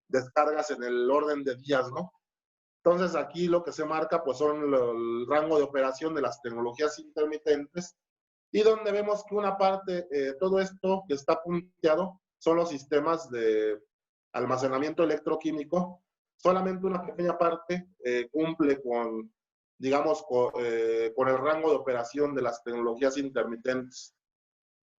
descargas en el orden de días, ¿no? Entonces aquí lo que se marca pues son el rango de operación de las tecnologías intermitentes y donde vemos que una parte, todo esto que está punteado son los sistemas de almacenamiento electroquímico. Solamente una pequeña parte cumple con, digamos, con el rango de operación de las tecnologías intermitentes.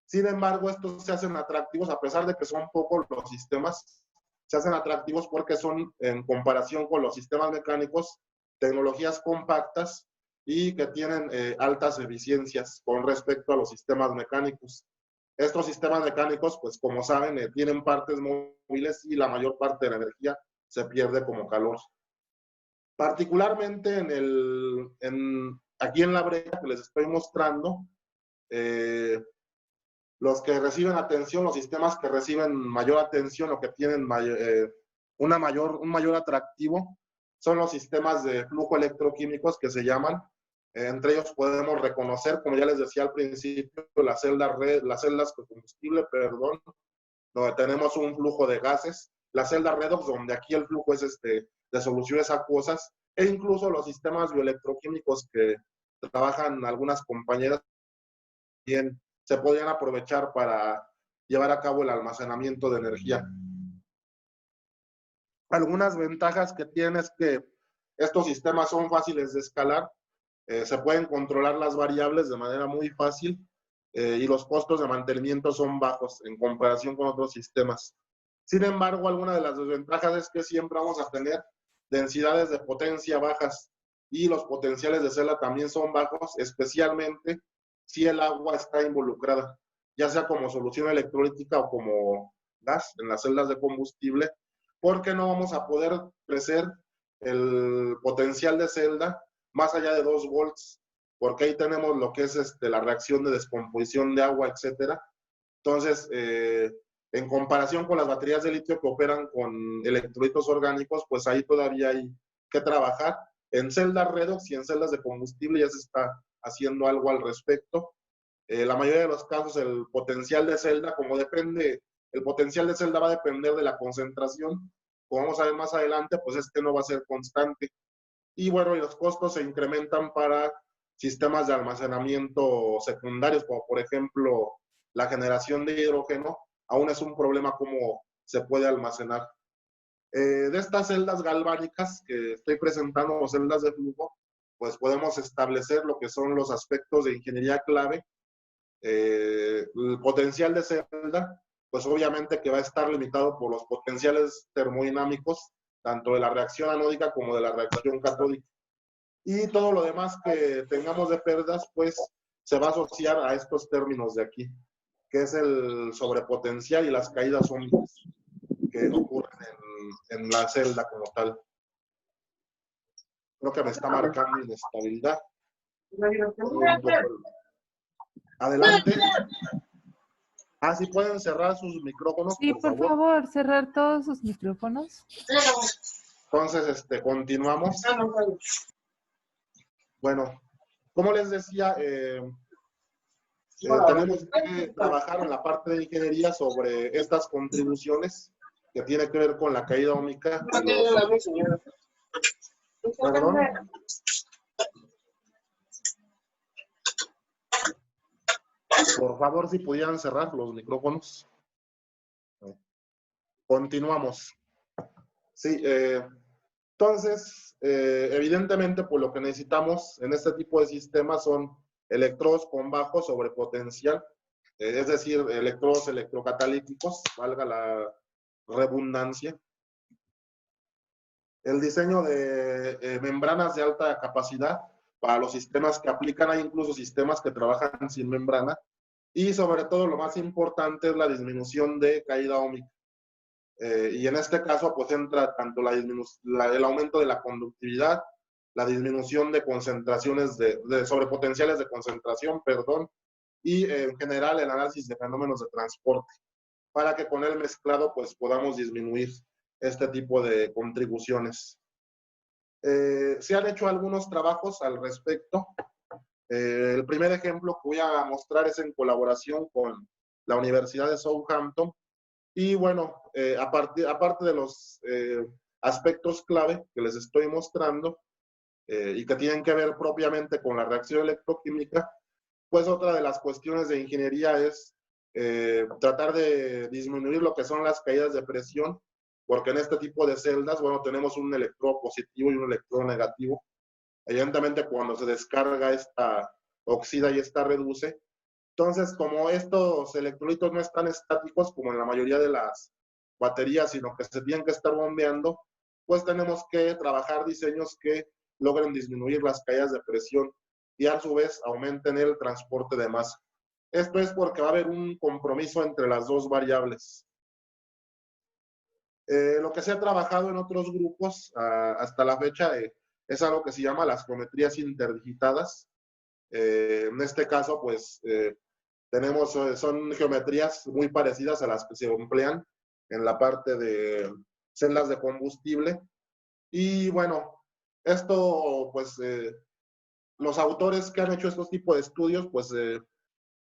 Sin embargo, estos se hacen atractivos, a pesar de que son pocos los sistemas, se hacen atractivos porque son, en comparación con los sistemas mecánicos, tecnologías compactas y que tienen altas eficiencias con respecto a los sistemas mecánicos. Estos sistemas mecánicos, pues como saben, tienen partes móviles y la mayor parte de la energía se pierde como calor. Particularmente aquí en la brecha que les estoy mostrando, los que reciben atención, los sistemas que reciben mayor atención o que tienen un mayor atractivo, son los sistemas de flujo electroquímicos que se llaman. Entre ellos podemos reconocer, como ya les decía al principio, las celdas de combustible, perdón, donde tenemos un flujo de gases, las celdas redox, donde aquí el flujo es de soluciones acuosas, e incluso los sistemas bioelectroquímicos que trabajan algunas compañeras también se podrían aprovechar para llevar a cabo el almacenamiento de energía. Algunas ventajas que tienen es que estos sistemas son fáciles de escalar, se pueden controlar las variables de manera muy fácil y los costos de mantenimiento son bajos en comparación con otros sistemas. Sin embargo, alguna de las desventajas es que siempre vamos a tener densidades de potencia bajas y los potenciales de celda también son bajos, especialmente si el agua está involucrada, ya sea como solución electrolítica o como gas en las celdas de combustible, porque no vamos a poder crecer el potencial de celda más allá de 2 volts, porque ahí tenemos lo que es la reacción de descomposición de agua, etcétera. Entonces, en comparación con las baterías de litio que operan con electrolitos orgánicos, pues ahí todavía hay que trabajar. En celdas redox y en celdas de combustible ya se está haciendo algo al respecto. La mayoría de los casos el potencial de celda, el potencial de celda va a depender de la concentración. Como vamos a ver más adelante, pues no va a ser constante. Y bueno, y los costos se incrementan para sistemas de almacenamiento secundarios, como por ejemplo la generación de hidrógeno, aún es un problema cómo se puede almacenar. De estas celdas galvánicas que estoy presentando, o celdas de flujo, pues podemos establecer lo que son los aspectos de ingeniería clave. El potencial de celda, pues obviamente que va a estar limitado por los potenciales termodinámicos, tanto de la reacción anódica como de la reacción catódica. Y todo lo demás que tengamos de pérdidas, pues se va a asociar a estos términos de aquí, que es el sobrepotencial y las caídas ómicas que ocurren en la celda como tal. Creo que me está marcando inestabilidad. Adelante. Si pueden cerrar sus micrófonos, sí, por favor, cerrar todos sus micrófonos. Entonces, continuamos. Bueno, como les decía, tenemos que trabajar en la parte de ingeniería sobre estas contribuciones que tiene que ver con la caída ómica. Perdón. Por favor, si pudieran cerrar los micrófonos. Continuamos. Sí, entonces, evidentemente, pues lo que necesitamos en este tipo de sistemas son electrodos con bajo sobrepotencial, es decir, electrodos electrocatalíticos, valga la redundancia. El diseño de membranas de alta capacidad para los sistemas que aplican, hay incluso sistemas que trabajan sin membrana, y sobre todo lo más importante es la disminución de caída ómica. Y en este caso, pues entra tanto el aumento de la conductividad, la disminución de concentraciones de sobrepotenciales de concentración, perdón, y en general el análisis de fenómenos de transporte, para que con el mezclado pues podamos disminuir este tipo de contribuciones. Se han hecho algunos trabajos al respecto. El primer ejemplo que voy a mostrar es en colaboración con la Universidad de Southampton. Y bueno, aparte de los aspectos clave que les estoy mostrando y que tienen que ver propiamente con la reacción electroquímica, pues otra de las cuestiones de ingeniería es tratar de disminuir lo que son las caídas de presión, porque en este tipo de celdas, bueno, tenemos un electrodo positivo y un electrodo negativo. Evidentemente, cuando se descarga esta oxida y esta reduce. Entonces, como estos electrolitos no están estáticos como en la mayoría de las baterías, sino que se tienen que estar bombeando, pues tenemos que trabajar diseños que logren disminuir las caídas de presión y a su vez aumenten el transporte de masa. Esto es porque va a haber un compromiso entre las dos variables. Lo que se ha trabajado en otros grupos hasta la fecha es algo que se llama las geometrías interdigitadas. En este caso, pues, son geometrías muy parecidas a las que se emplean en la parte de celdas de combustible. Y bueno, esto, pues, los autores que han hecho estos tipos de estudios, pues,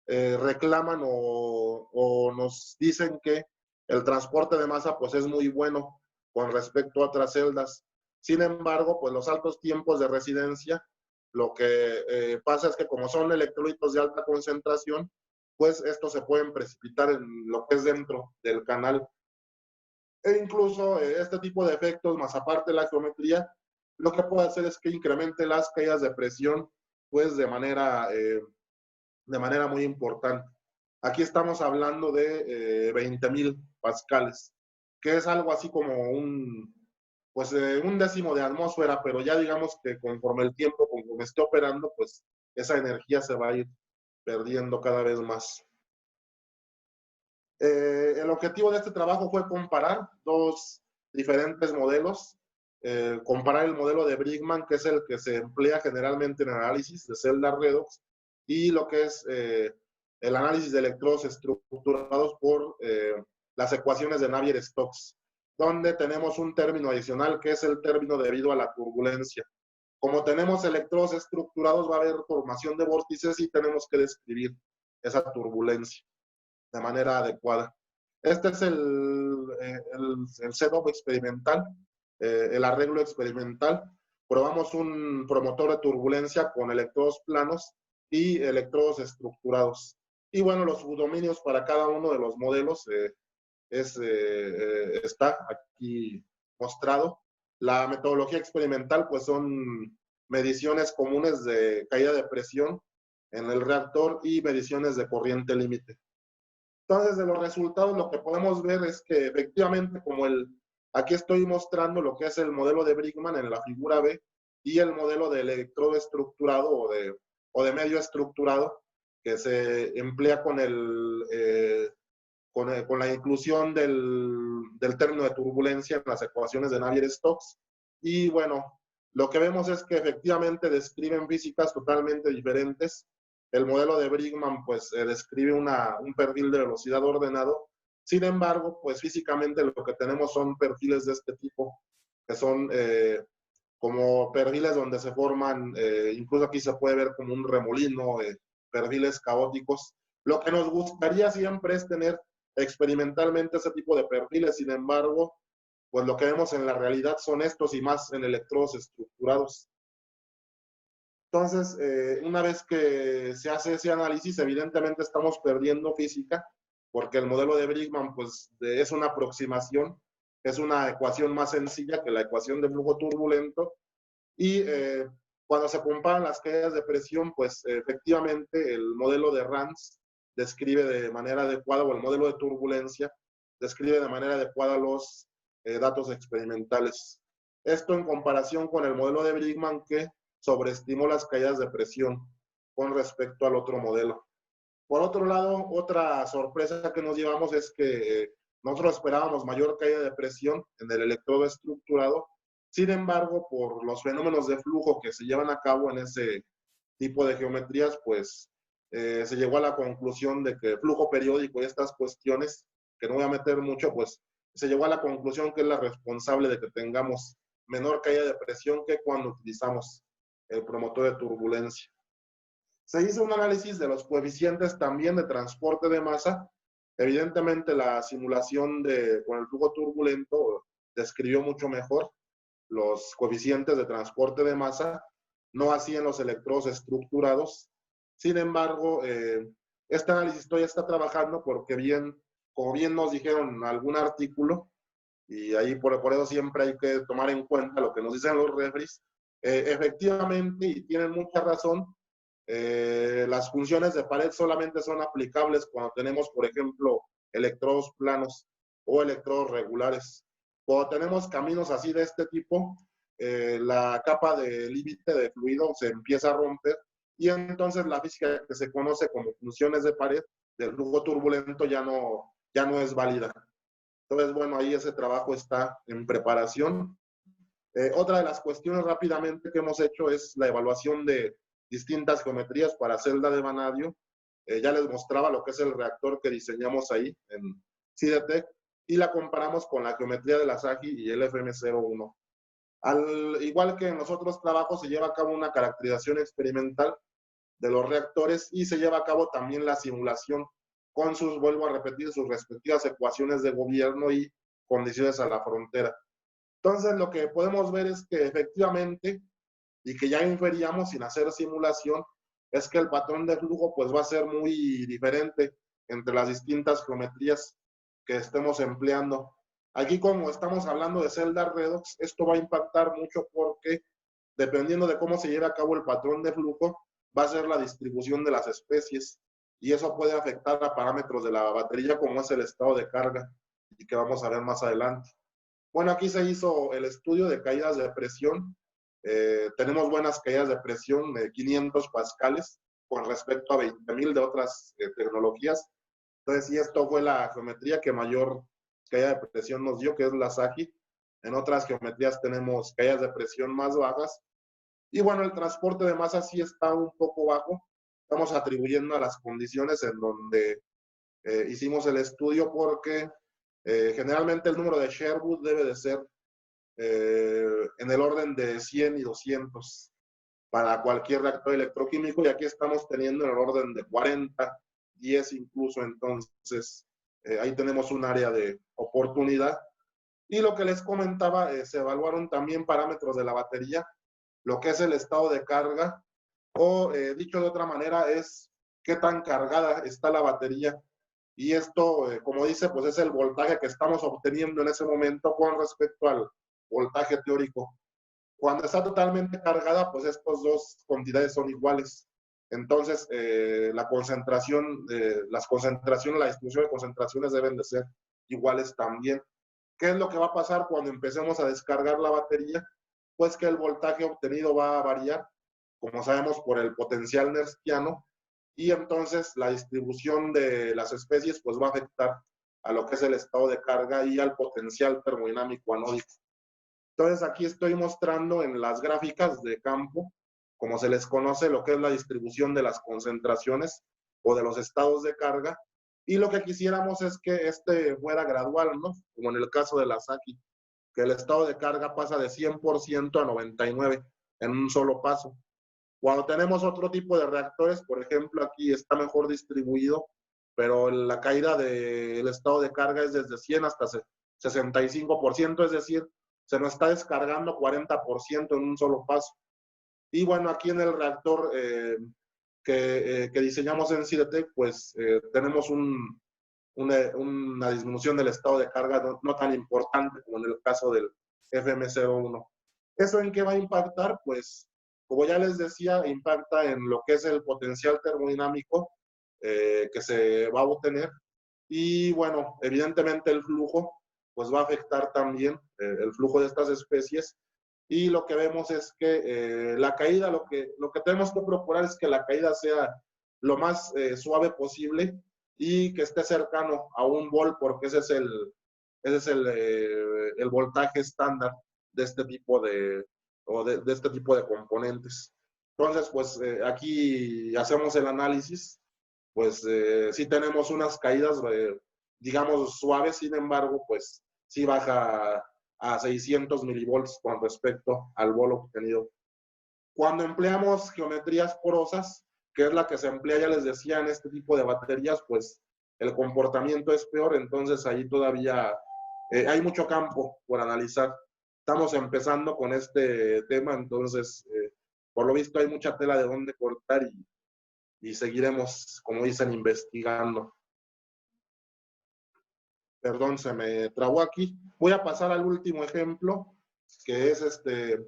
reclaman o nos dicen que el transporte de masa pues es muy bueno con respecto a otras celdas. Sin embargo, pues los altos tiempos de residencia, lo que pasa es que como son electrolitos de alta concentración, pues estos se pueden precipitar en lo que es dentro del canal. E incluso este tipo de efectos, más aparte de la geometría, lo que puede hacer es que incremente las caídas de presión, pues de manera muy importante. Aquí estamos hablando de 20,000 pascales, que es algo así como un décimo de atmósfera, pero ya digamos que conforme el tiempo, conforme esté operando, pues esa energía se va a ir perdiendo cada vez más. El objetivo de este trabajo fue comparar dos diferentes modelos, comparar el modelo de Bridgman, que es el que se emplea generalmente en análisis de celdas redox, y lo que es el análisis de electrodos estructurados por las ecuaciones de Navier-Stokes, donde tenemos un término adicional que es el término debido a la turbulencia. Como tenemos electrodos estructurados, va a haber formación de vórtices y tenemos que describir esa turbulencia de manera adecuada. Este es el setup experimental, el arreglo experimental. Probamos un promotor de turbulencia con electrodos planos y electrodos estructurados. Y bueno, los subdominios para cada uno de los modelos está aquí mostrado. La metodología experimental, pues son mediciones comunes de caída de presión en el reactor y mediciones de corriente límite. Entonces, de los resultados, lo que podemos ver es que efectivamente, aquí estoy mostrando lo que es el modelo de Bridgman en la figura B y el modelo de electrodo estructurado o de medio estructurado que se emplea con la inclusión del término de turbulencia en las ecuaciones de Navier-Stokes. Y bueno, lo que vemos es que efectivamente describen físicas totalmente diferentes. El modelo de Bridgman pues describe un perfil de velocidad ordenado. Sin embargo, pues físicamente lo que tenemos son perfiles de este tipo, que son como perfiles donde se forman, incluso aquí se puede ver como un remolino, perfiles caóticos. Lo que nos gustaría siempre es tener experimentalmente ese tipo de perfiles. Sin embargo, pues lo que vemos en la realidad son estos y más en electrodos estructurados. Entonces, una vez que se hace ese análisis, evidentemente estamos perdiendo física, porque el modelo de Bridgman pues, es una aproximación, es una ecuación más sencilla que la ecuación de flujo turbulento, y cuando se comparan las caídas de presión, pues efectivamente el modelo de Rans describe de manera adecuada, o el modelo de turbulencia describe de manera adecuada los datos experimentales. Esto en comparación con el modelo de Bridgman, que sobreestimó las caídas de presión con respecto al otro modelo. Por otro lado, otra sorpresa que nos llevamos es que nosotros esperábamos mayor caída de presión en el electrodo estructurado. Sin embargo, por los fenómenos de flujo que se llevan a cabo en ese tipo de geometrías, pues se llegó a la conclusión de que el flujo periódico y estas cuestiones, que no voy a meter mucho, pues se llegó a la conclusión que es la responsable de que tengamos menor caída de presión que cuando utilizamos el promotor de turbulencia. Se hizo un análisis de los coeficientes también de transporte de masa. Evidentemente la simulación con el flujo turbulento describió mucho mejor los coeficientes de transporte de masa, no así en los electrodos estructurados. Sin embargo, este análisis todavía está trabajando porque como bien nos dijeron en algún artículo, y ahí por eso siempre hay que tomar en cuenta lo que nos dicen los refris, efectivamente, y tienen mucha razón, las funciones de pared solamente son aplicables cuando tenemos, por ejemplo, electrodos planos o electrodos regulares. Cuando tenemos caminos así de este tipo, la capa de límite de fluido se empieza a romper y entonces la física que se conoce como funciones de pared del flujo turbulento ya no es válida. Entonces, bueno, ahí ese trabajo está en preparación. Otra de las cuestiones rápidamente que hemos hecho es la evaluación de distintas geometrías para celda de vanadio. Ya les mostraba lo que es el reactor que diseñamos ahí en CIDETEC y la comparamos con la geometría de la SAGI y el FM01. Al igual que en los otros trabajos, se lleva a cabo una caracterización experimental de los reactores y se lleva a cabo también la simulación con sus, vuelvo a repetir, sus respectivas ecuaciones de gobierno y condiciones a la frontera. Entonces, lo que podemos ver es que efectivamente, y que ya inferíamos sin hacer simulación, es que el patrón de flujo pues va a ser muy diferente entre las distintas geometrías que estemos empleando. Aquí, como estamos hablando de celdas redox, esto va a impactar mucho porque dependiendo de cómo se lleve a cabo el patrón de flujo, va a ser la distribución de las especies y eso puede afectar a parámetros de la batería como es el estado de carga y que vamos a ver más adelante. Bueno, aquí se hizo el estudio de caídas de presión. Tenemos buenas caídas de presión de 500 pascales con respecto a 20.000 de otras tecnologías. Entonces, sí, esto fue la geometría que mayor caída de presión nos dio, que es la SAGI. En otras geometrías tenemos caídas de presión más bajas. Y bueno, el transporte de masa sí está un poco bajo. Estamos atribuyendo a las condiciones en donde hicimos el estudio porque generalmente el número de Sherwood debe de ser en el orden de 100 y 200 para cualquier reactor electroquímico y aquí estamos teniendo en el orden de 40, 10 incluso, entonces ahí tenemos un área de oportunidad. Y lo que les comentaba, se evaluaron también parámetros de la batería, lo que es el estado de carga, o dicho de otra manera, es qué tan cargada está la batería. Y esto, como dice, pues es el voltaje que estamos obteniendo en ese momento con respecto al voltaje teórico. Cuando está totalmente cargada, pues estas dos cantidades son iguales. Entonces, la concentración, la distribución de concentraciones deben de ser iguales también. ¿Qué es lo que va a pasar cuando empecemos a descargar la batería? Pues que el voltaje obtenido va a variar, como sabemos, por el potencial nernstiano, y entonces la distribución de las especies pues va a afectar a lo que es el estado de carga y al potencial termodinámico anódico. Entonces aquí estoy mostrando en las gráficas de campo, como se les conoce, lo que es la distribución de las concentraciones o de los estados de carga, y lo que quisiéramos es que este fuera gradual, ¿no? Como en el caso de la SAGI, que el estado de carga pasa de 100% a 99% en un solo paso. Cuando tenemos otro tipo de reactores, por ejemplo, aquí está mejor distribuido, pero la caída del estado de carga es desde 100 hasta 65%, es decir, se nos está descargando 40% en un solo paso. Y bueno, aquí en el reactor que diseñamos en CIDETEC, pues tenemos una disminución del estado de carga no tan importante como en el caso del FM01. ¿Eso en qué va a impactar? Pues, como ya les decía, impacta en lo que es el potencial termodinámico que se va a obtener. Y bueno, evidentemente el flujo, pues va a afectar también el flujo de estas especies. Y lo que vemos es que la caída, lo que tenemos que procurar es que la caída sea lo más suave posible y que esté cercano a 1 volt, porque ese es el voltaje estándar de este tipo de este tipo de componentes. Entonces, pues aquí hacemos el análisis, pues sí tenemos unas caídas, digamos, suaves, sin embargo, pues sí baja a 600 milivolts con respecto al vol obtenido. Cuando empleamos geometrías porosas, que es la que se emplea, ya les decía, en este tipo de baterías, pues el comportamiento es peor, entonces ahí todavía hay mucho campo por analizar. Estamos empezando con este tema, entonces por lo visto hay mucha tela de dónde cortar y seguiremos, como dicen, investigando. Perdón, se me trabó aquí. Voy a pasar al último ejemplo, que es este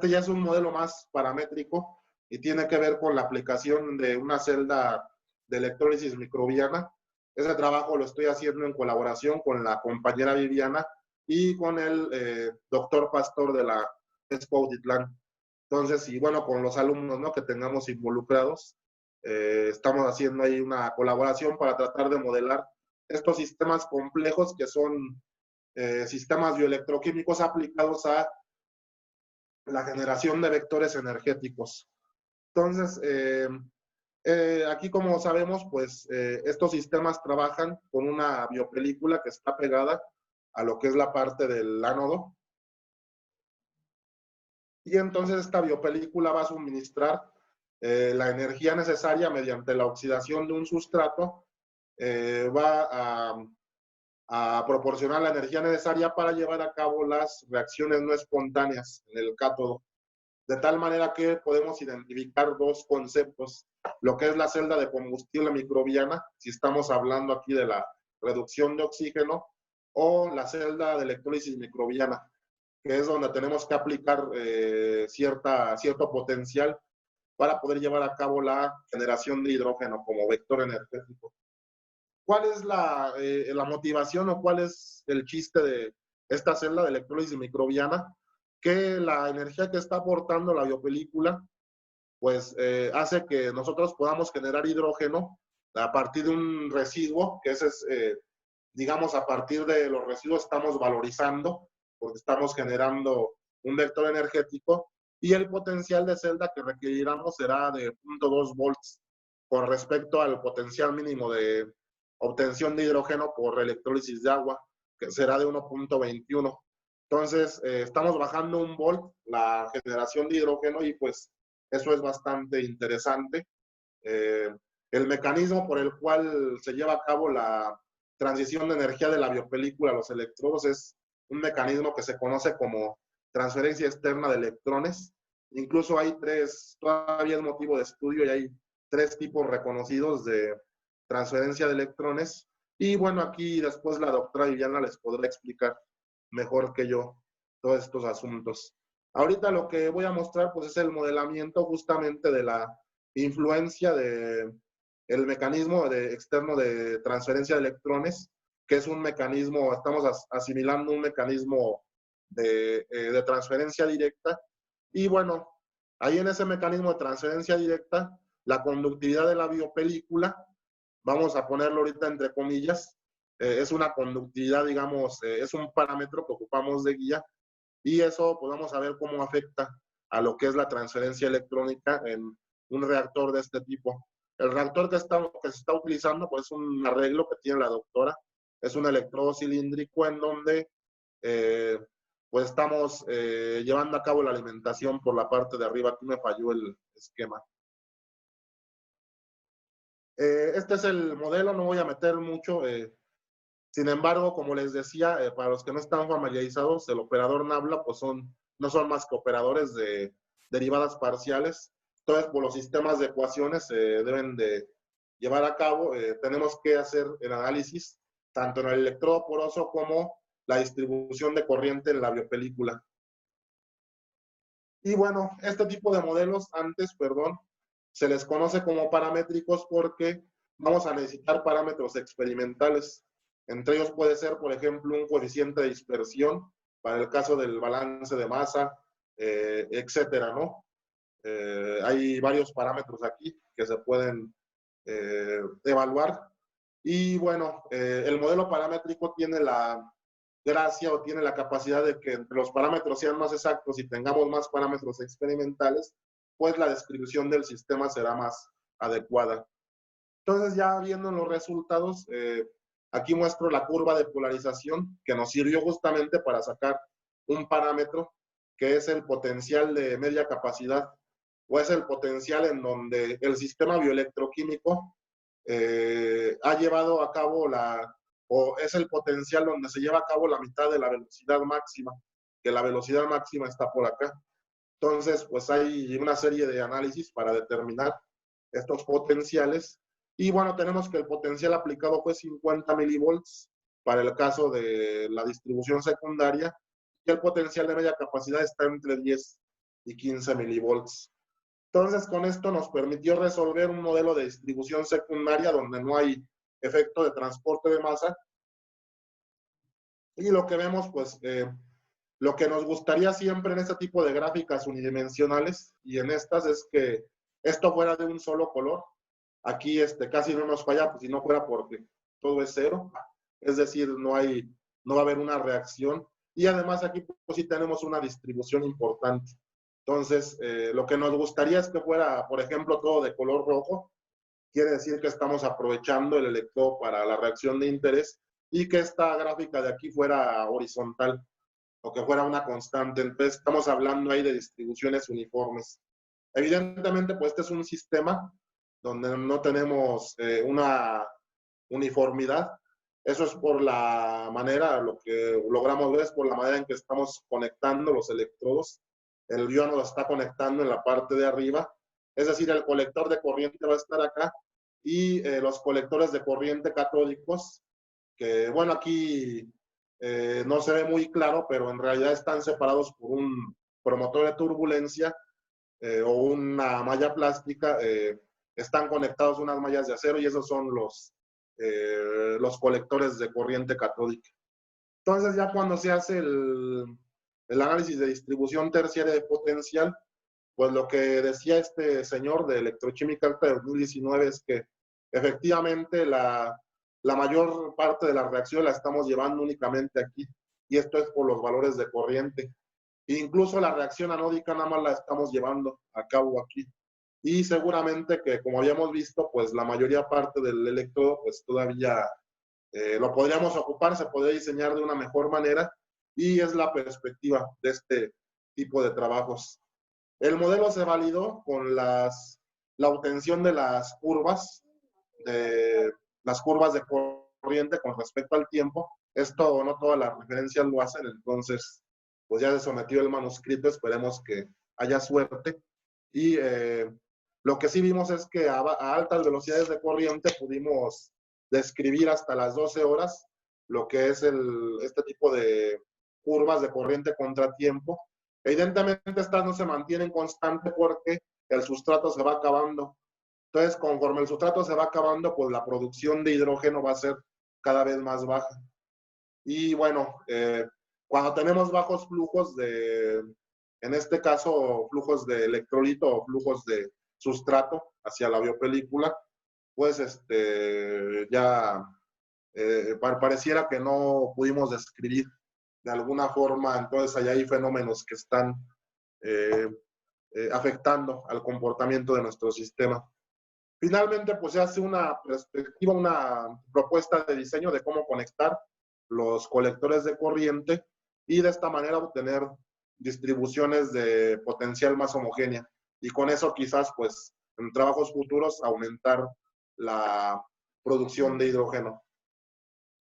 ya es un modelo más paramétrico y tiene que ver con la aplicación de una celda de electrólisis microbiana. Ese trabajo lo estoy haciendo en colaboración con la compañera Viviana y con el doctor Pastor de la Expo Autitlán. Entonces, y bueno, con los alumnos, ¿no?, que tengamos involucrados, estamos haciendo ahí una colaboración para tratar de modelar estos sistemas complejos que son sistemas bioelectroquímicos aplicados a la generación de vectores energéticos. Entonces, aquí como sabemos, pues estos sistemas trabajan con una biopelícula que está pegada a lo que es la parte del ánodo. Y entonces esta biopelícula va a suministrar la energía necesaria mediante la oxidación de un sustrato, va a proporcionar la energía necesaria para llevar a cabo las reacciones no espontáneas en el cátodo. De tal manera que podemos identificar dos conceptos, lo que es la celda de combustible microbiana, si estamos hablando aquí de la reducción de oxígeno, o la celda de electrólisis microbiana, que es donde tenemos que aplicar cierto potencial para poder llevar a cabo la generación de hidrógeno como vector energético. ¿Cuál es la motivación o cuál es el chiste de esta celda de electrólisis microbiana? Que la energía que está aportando la biopelícula, pues hace que nosotros podamos generar hidrógeno a partir de un residuo, que ese es, digamos, a partir de los residuos estamos valorizando, porque estamos generando un vector energético, y el potencial de celda que requeriramos será de 0.2 volts con respecto al potencial mínimo de obtención de hidrógeno por electrólisis de agua, que será de 1.21. Entonces, estamos bajando un volt la generación de hidrógeno y pues eso es bastante interesante. El mecanismo por el cual se lleva a cabo la transición de energía de la biopelícula a los electrodos es un mecanismo que se conoce como transferencia externa de electrones. Incluso hay todavía es motivo de estudio y hay 3 tipos reconocidos de transferencia de electrones. Y bueno, aquí después la doctora Viviana les podrá explicar mejor que yo todos estos asuntos. Ahorita lo que voy a mostrar pues es el modelamiento justamente de la influencia de el mecanismo externo de transferencia de electrones, que es un mecanismo, estamos asimilando un mecanismo de transferencia directa. Y bueno, ahí en ese mecanismo de transferencia directa, la conductividad de la biopelícula, vamos a ponerlo ahorita entre comillas, es una conductividad, digamos, es un parámetro que ocupamos de guía, y eso pues vamos a ver cómo afecta a lo que es la transferencia electrónica en un reactor de este tipo. El reactor que se está utilizando pues es un arreglo que tiene la doctora, es un electrodo cilíndrico en donde pues estamos llevando a cabo la alimentación por la parte de arriba. Aquí me falló el esquema. Este es el modelo, no voy a meter mucho. Sin embargo, como les decía, para los que no están familiarizados, el operador Nabla pues no son más que operadores de derivadas parciales. Entonces, por los sistemas de ecuaciones se deben de llevar a cabo. Tenemos que hacer el análisis tanto en el electrodo poroso como la distribución de corriente en la biopelícula. Y bueno, este tipo de modelos se les conoce como paramétricos porque vamos a necesitar parámetros experimentales. Entre ellos puede ser, por ejemplo, un coeficiente de dispersión para el caso del balance de masa, etcétera, ¿no? Hay varios parámetros aquí que se pueden evaluar. Y bueno, el modelo paramétrico tiene la gracia o tiene la capacidad de que entre los parámetros sean más exactos y tengamos más parámetros experimentales, pues la descripción del sistema será más adecuada. Entonces, ya viendo los resultados, aquí muestro la curva de polarización que nos sirvió justamente para sacar un parámetro que es el potencial de media capacidad, o es el potencial en donde el sistema bioelectroquímico ha llevado a cabo o es el potencial donde se lleva a cabo la mitad de la velocidad máxima, que la velocidad máxima está por acá. Entonces, pues hay una serie de análisis para determinar estos potenciales. Y bueno, tenemos que el potencial aplicado fue 50 milivolts para el caso de la distribución secundaria, y el potencial de media capacidad está entre 10 y 15 milivolts. Entonces, con esto nos permitió resolver un modelo de distribución secundaria donde no hay efecto de transporte de masa. Y lo que vemos, pues, lo que nos gustaría siempre en este tipo de gráficas unidimensionales y en estas es que esto fuera de un solo color. Aquí casi no nos falla, pues si no fuera porque todo es cero. Es decir, no hay no va a haber una reacción. Y además aquí pues sí tenemos una distribución importante. Entonces, lo que nos gustaría es que fuera, por ejemplo, todo de color rojo. Quiere decir que estamos aprovechando el electrodo para la reacción de interés y que esta gráfica de aquí fuera horizontal o que fuera una constante. Entonces, estamos hablando ahí de distribuciones uniformes. Evidentemente, pues este es un sistema donde no tenemos una uniformidad. Eso es por la manera, lo que logramos ver es por la manera en que estamos conectando los electrodos. El iono lo está conectando en la parte de arriba, es decir, el colector de corriente va a estar acá y los colectores de corriente catódicos, que bueno, aquí no se ve muy claro, pero en realidad están separados por un promotor de turbulencia o una malla plástica, están conectados unas mallas de acero y esos son los colectores de corriente catódica. Entonces ya cuando se hace el análisis de distribución terciaria de potencial, pues lo que decía este señor de Electroquímica Alta de 2019 es que efectivamente la mayor parte de la reacción la estamos llevando únicamente aquí, y esto es por los valores de corriente. Incluso la reacción anódica nada más la estamos llevando a cabo aquí. Y seguramente que, como habíamos visto, pues la mayoría parte del electrodo, pues todavía lo podríamos ocupar, se podría diseñar de una mejor manera, y es la perspectiva de este tipo de trabajos. El modelo se validó con la obtención de las curvas de corriente con respecto al tiempo. Esto no todas las referencias lo hacen, entonces pues ya se sometió el manuscrito, esperemos que haya suerte. Y lo que sí vimos es que a altas velocidades de corriente pudimos describir hasta las 12 horas lo que es este tipo de curvas de corriente contratiempo. Evidentemente estas no se mantienen constantes porque el sustrato se va acabando. Entonces, conforme el sustrato se va acabando, pues la producción de hidrógeno va a ser cada vez más baja. Y bueno, cuando tenemos bajos flujos en este caso, flujos de electrolito o flujos de sustrato hacia la biopelícula, pues ya pareciera que no pudimos describir de alguna forma, entonces allá hay fenómenos que están eh, afectando al comportamiento de nuestro sistema. Finalmente, pues se hace una perspectiva, una propuesta de diseño de cómo conectar los colectores de corriente y de esta manera obtener distribuciones de potencial más homogénea. Y con eso quizás, pues, en trabajos futuros, aumentar la producción de hidrógeno.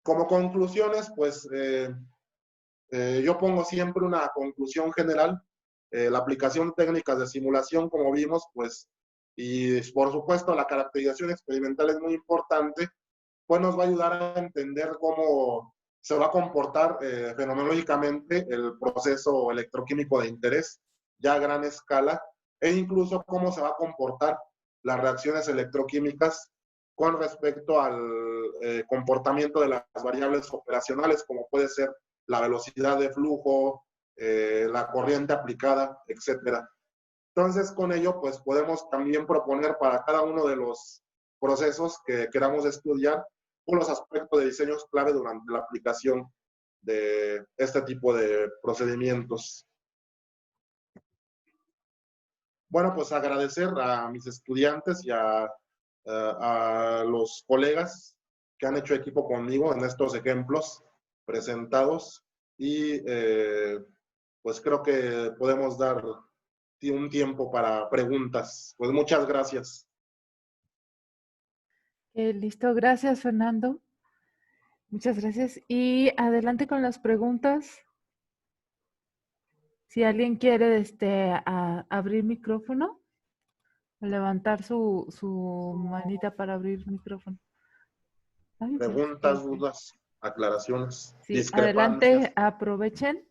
Como conclusiones, pues, yo pongo siempre una conclusión general. La aplicación de técnicas de simulación, como vimos, pues, y por supuesto la caracterización experimental es muy importante, pues nos va a ayudar a entender cómo se va a comportar fenomenológicamente el proceso electroquímico de interés ya a gran escala, e incluso cómo se va a comportar las reacciones electroquímicas con respecto al comportamiento de las variables operacionales, como puede ser la velocidad de flujo, la corriente aplicada, etcétera. Entonces, con ello, pues podemos también proponer para cada uno de los procesos que queramos estudiar los aspectos de diseños clave durante la aplicación de este tipo de procedimientos. Bueno, pues agradecer a mis estudiantes y a los colegas que han hecho equipo conmigo en estos ejemplos presentados, y pues creo que podemos dar un tiempo para preguntas. Pues muchas gracias. Listo, gracias Fernando. Muchas gracias. Y adelante con las preguntas. Si alguien quiere abrir micrófono, levantar su manita para abrir micrófono. Ay, Preguntas, dudas, aclaraciones, sí, discrepancias. adelante, aprovechen.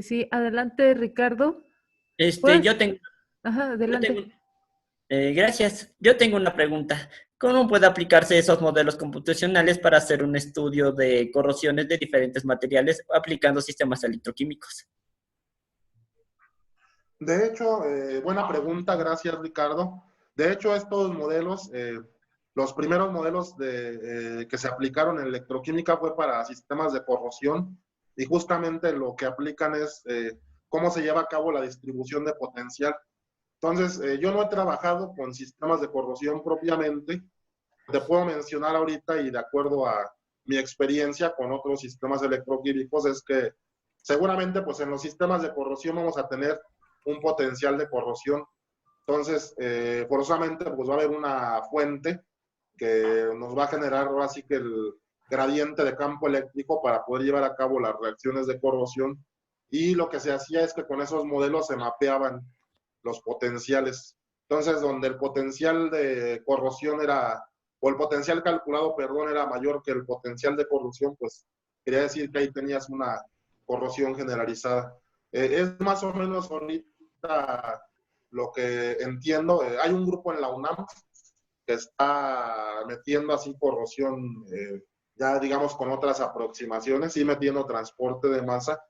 Sí, adelante Ricardo. Yo tengo, Ajá, yo tengo, adelante. gracias. Yo tengo una pregunta. ¿Cómo puede aplicarse esos modelos computacionales para hacer un estudio de corrosiones de diferentes materiales aplicando sistemas electroquímicos? De hecho, buena pregunta, gracias Ricardo. De hecho, estos modelos los primeros modelos que se aplicaron en electroquímica fue para sistemas de corrosión y justamente lo que aplican es cómo se lleva a cabo la distribución de potencial. Entonces, yo no he trabajado con sistemas de corrosión propiamente. Te puedo mencionar ahorita y de acuerdo a mi experiencia con otros sistemas electroquímicos es que seguramente pues en los sistemas de corrosión vamos a tener un potencial de corrosión. Entonces, forzosamente pues va a haber una fuente que nos va a generar ahora sí que el gradiente de campo eléctrico para poder llevar a cabo las reacciones de corrosión. Y lo que se hacía es que con esos modelos se mapeaban los potenciales. Entonces, donde el potencial de corrosión era, o el potencial calculado, perdón, era mayor que el potencial de corrosión, pues quería decir que ahí tenías una corrosión generalizada. Es más o menos ahorita lo que entiendo. Hay un grupo en la UNAM que está metiendo así corrosión, ya digamos con otras aproximaciones, sí metiendo transporte de masa,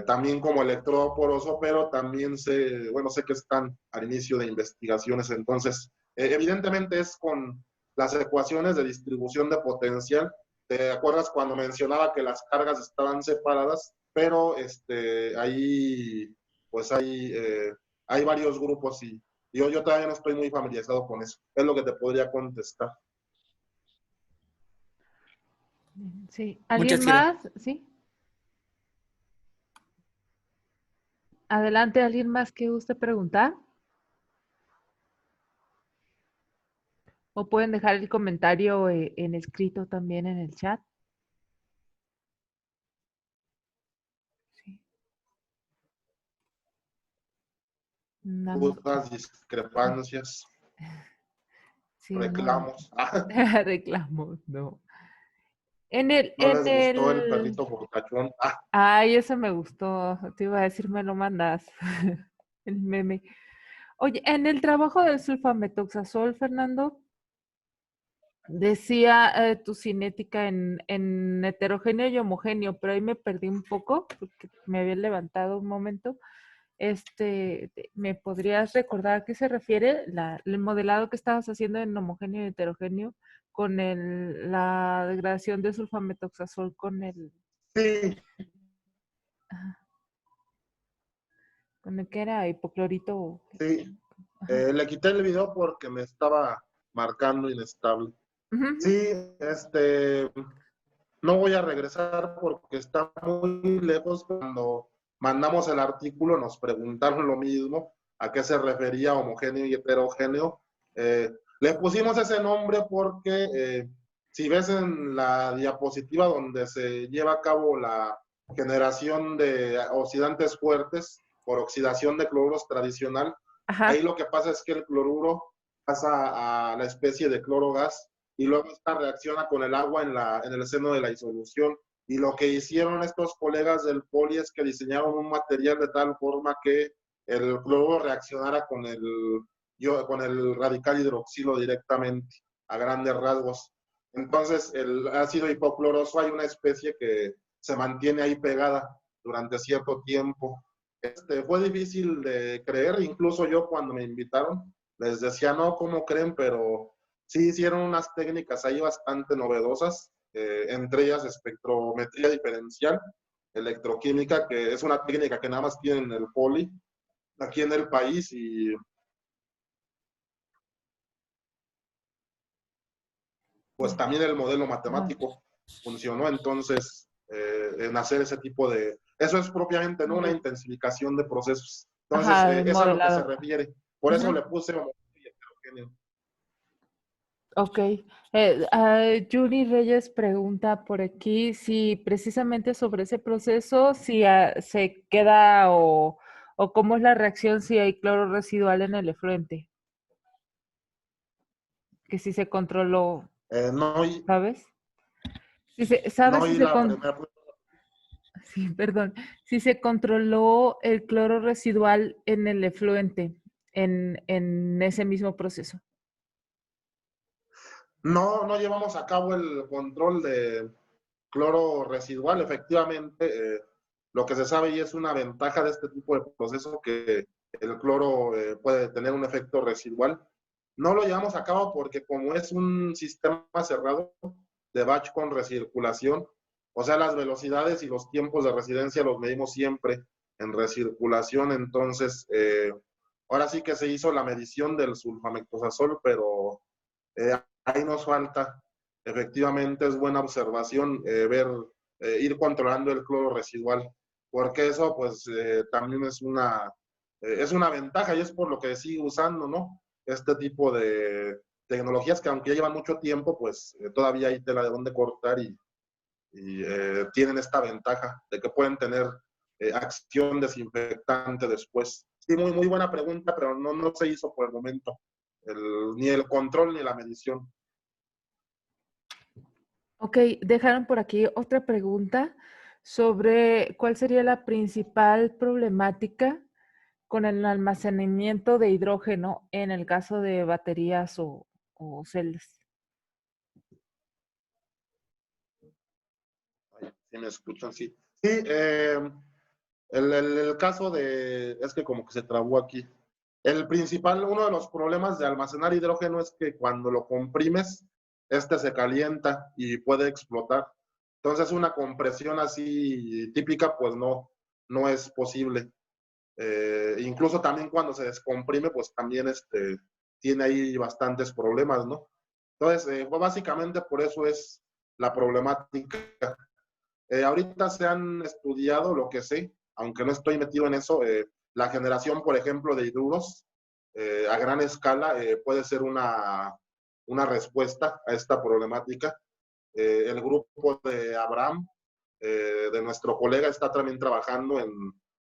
también como electrodo poroso, pero también sé que están al inicio de investigaciones. Entonces, evidentemente es con las ecuaciones de distribución de potencial. ¿Te acuerdas cuando mencionaba que las cargas estaban separadas? Pero ahí, pues hay varios grupos y yo todavía no estoy muy familiarizado con eso. Es lo que te podría contestar. Sí. ¿Alguien Muchas más? gracias. Sí. Adelante, ¿alguien más que guste preguntar? O pueden dejar el comentario en escrito también en el chat. Sí. Dudas, discrepancias, Sí, reclamos. reclamos, no. No les gustó el perrito borrachón. Ay, eso me gustó. Te iba a decir, me lo mandas. El meme. Oye, en el trabajo del sulfametoxazol, Fernando, decía tu cinética en heterogéneo y homogéneo, pero ahí me perdí un poco porque me había levantado un momento. ¿Me podrías recordar a qué se refiere el modelado que estabas haciendo en homogéneo y heterogéneo con la degradación de sulfametoxazol con Sí, ajá, con el que era hipoclorito? sí. Ajá. Le quité el video porque me estaba marcando inestable. Ujú, Sí, no voy a regresar porque está muy lejos. Cuando mandamos el artículo nos preguntaron lo mismo, a qué se refería homogéneo y heterogéneo. Le pusimos ese nombre porque si ves en la diapositiva donde se lleva a cabo la generación de oxidantes fuertes por oxidación de cloruros tradicional, ahí ajá, lo que pasa es que el cloruro pasa a la especie de clorogas y luego esta reacciona con el agua en el seno de la disolución. Y lo que hicieron estos colegas del poli es que diseñaron un material de tal forma que el cloruro reaccionara con el radical hidroxilo directamente, a grandes rasgos. Entonces, el ácido hipocloroso hay una especie que se mantiene ahí pegada durante cierto tiempo. Fue difícil de creer, incluso yo cuando me invitaron les decía, no, ¿cómo creen? Pero sí hicieron unas técnicas ahí bastante novedosas, entre ellas espectrometría diferencial, electroquímica, que es una técnica que nada más tienen el poli aquí en el país y pues también el modelo ajá. matemático funcionó. Entonces, en hacer ese tipo de... Eso es propiamente, ¿no? Una intensificación de procesos. Entonces, Ajá, el es a lo que se modelado. refiere. Por eso Ujú. le puse heterogéneo. Ok. Yuri Reyes pregunta por aquí si precisamente sobre ese proceso, si se queda o cómo es la reacción si hay cloro residual en el efluente, que si se controló, No, ¿sabes? ¿Sabes no si oí se la primera. sí, perdón, si se controló el cloro residual en el efluente en ese mismo proceso? No, no llevamos a cabo el control de cloro residual. Efectivamente, lo que se sabe y es una ventaja de este tipo de proceso que el cloro puede tener un efecto residual. No lo llevamos a cabo porque como es un sistema cerrado de batch con recirculación, o sea, las velocidades y los tiempos de residencia los medimos siempre en recirculación, entonces ahora sí que se hizo la medición del sulfamectosazol, pero ahí nos falta. Efectivamente es buena observación ir controlando el cloro residual, porque eso pues también es una ventaja y es por lo que sigue usando, ¿no? Este tipo de tecnologías que aunque ya llevan mucho tiempo, pues todavía hay tela de dónde cortar y tienen esta ventaja de que pueden tener acción desinfectante después. Sí, muy buena pregunta, pero no se hizo por el momento, ni el control ni la medición. Ok, dejaron por aquí otra pregunta sobre cuál sería la principal problemática con el almacenamiento de hidrógeno en el caso de baterías o celdas. Si me escuchan, sí. Sí, el caso es que como que se trabó aquí. Uno de los problemas de almacenar hidrógeno es que cuando lo comprimes, este se calienta y puede explotar. Entonces una compresión así típica, pues no es posible. Incluso también cuando se descomprime, pues también tiene ahí bastantes problemas, ¿no? Entonces, básicamente por eso es la problemática. Ahorita se han estudiado lo que sé, aunque no estoy metido en eso, la generación, por ejemplo, de hidruros a gran escala puede ser una respuesta a esta problemática. El grupo de Abraham, de nuestro colega, está también trabajando en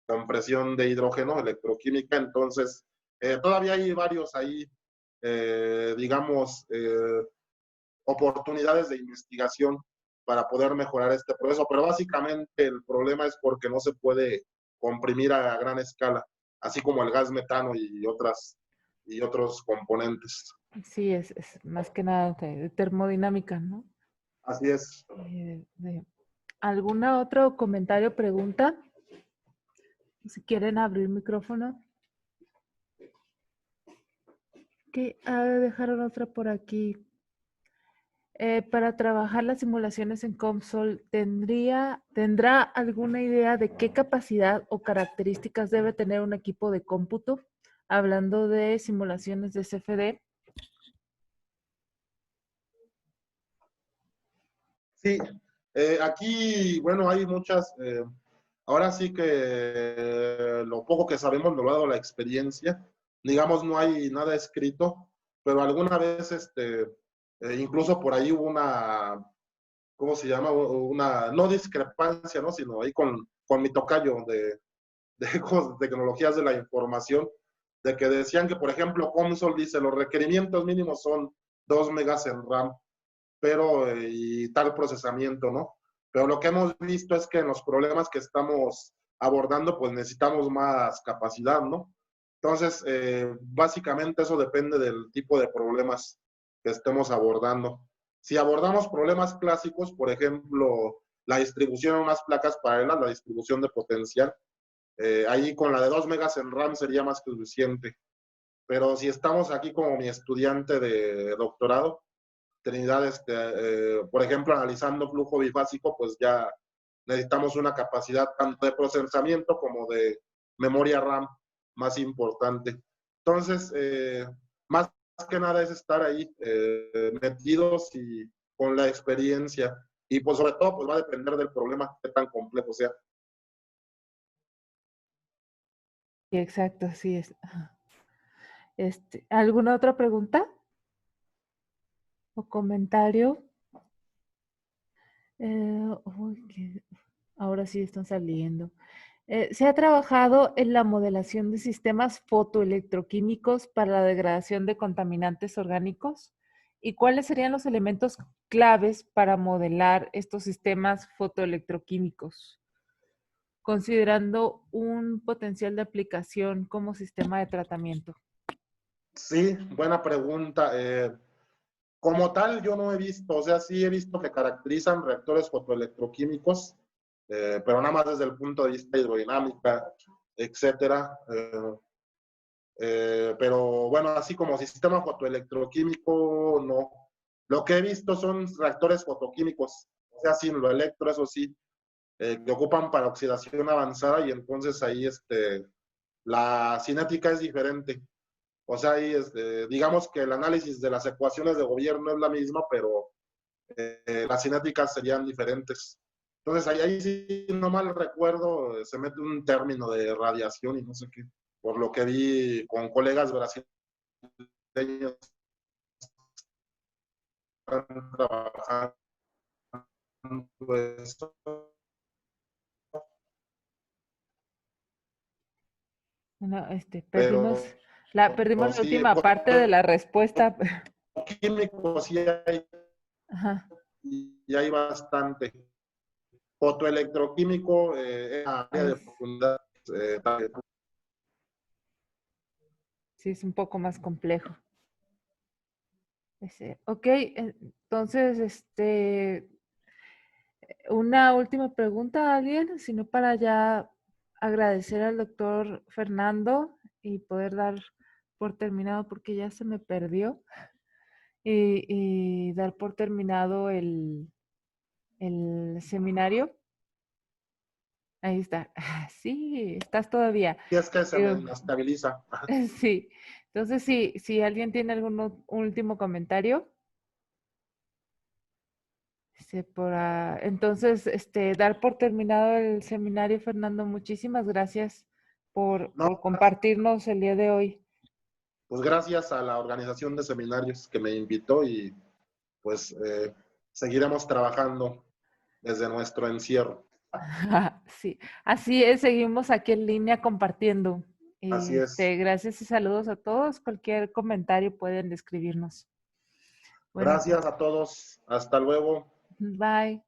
compresión de hidrógeno, electroquímica, entonces todavía hay varios ahí, digamos, oportunidades de investigación para poder mejorar este proceso, pero básicamente el problema es porque no se puede comprimir a gran escala, así como el gas metano y otros componentes. Sí, es más que nada de termodinámica, ¿no? Así es. ¿Alguna otro comentario o pregunta? Si quieren abrir micrófono. Que dejaron otra por aquí. Para trabajar las simulaciones en COMSOL, ¿tendrá alguna idea de qué capacidad o características debe tener un equipo de cómputo? Hablando de simulaciones de CFD. Sí, aquí, bueno, hay muchas, ahora sí que lo poco que sabemos nos lo ha dado la experiencia, digamos, no hay nada escrito, pero alguna vez, incluso por ahí hubo ¿cómo se llama? No discrepancia, ¿no? Sino ahí con mi tocayo de tecnologías de la información, de que decían que, por ejemplo, Consol dice, los requerimientos mínimos son 2 megas en RAM, pero y tal procesamiento, ¿no? Pero lo que hemos visto es que en los problemas que estamos abordando, pues necesitamos más capacidad, ¿no? Entonces, básicamente eso depende del tipo de problemas que estemos abordando. Si abordamos problemas clásicos, por ejemplo, la distribución en unas placas paralelas, la distribución de potencial, ahí con la de 2 megas en RAM sería más que suficiente. Pero si estamos aquí como mi estudiante de doctorado, Trinidad, por ejemplo, analizando flujo bifásico, pues ya necesitamos una capacidad tanto de procesamiento como de memoria RAM más importante. Entonces, más que nada es estar ahí metidos y con la experiencia. Y pues sobre todo, pues va a depender del problema, qué tan complejo sea. Exacto, así es. ¿Alguna otra pregunta o comentario? Ahora sí están saliendo. Se ha trabajado en la modelación de sistemas fotoelectroquímicos para la degradación de contaminantes orgánicos. ¿Y cuáles serían los elementos claves para modelar estos sistemas fotoelectroquímicos, considerando un potencial de aplicación como sistema de tratamiento? Sí, buena pregunta. Como tal, yo no he visto, o sea, sí he visto que caracterizan reactores fotoelectroquímicos, pero nada más desde el punto de vista hidrodinámica, etcétera. Pero bueno, así como sistema fotoelectroquímico, no. Lo que he visto son reactores fotoquímicos, o sea, sin lo electro, eso sí, que ocupan para oxidación avanzada y entonces ahí la cinética es diferente. O sea, ahí digamos que el análisis de las ecuaciones de gobierno es la misma, pero las cinéticas serían diferentes. Entonces ahí sí, no mal recuerdo, se mete un término de radiación y no sé qué, por lo que vi con colegas brasileños que están trabajando eso. Bueno, Pero perdimos la sí, última parte de la respuesta. químicos sí hay, Ajá. y hay bastante. Fotoelectroquímico, área Ay, de profundidad. sí, es un poco más complejo. Ok, entonces, una última pregunta a alguien, sino para ya agradecer al doctor Fernando y poder dar por terminado, porque ya se me perdió, y dar por terminado el seminario. Ahí está. Sí, estás todavía. Y es que se me Digo, inestabiliza. sí. Entonces, si alguien tiene algún último comentario. Entonces, dar por terminado el seminario, Fernando. Muchísimas gracias No, por compartirnos el día de hoy. pues gracias a la organización de seminarios que me invitó y pues seguiremos trabajando desde nuestro encierro. Sí, así es, seguimos aquí en línea compartiendo. Así es. Gracias y saludos a todos. Cualquier comentario pueden escribirnos. Bueno, Gracias a todos. Hasta luego. bye.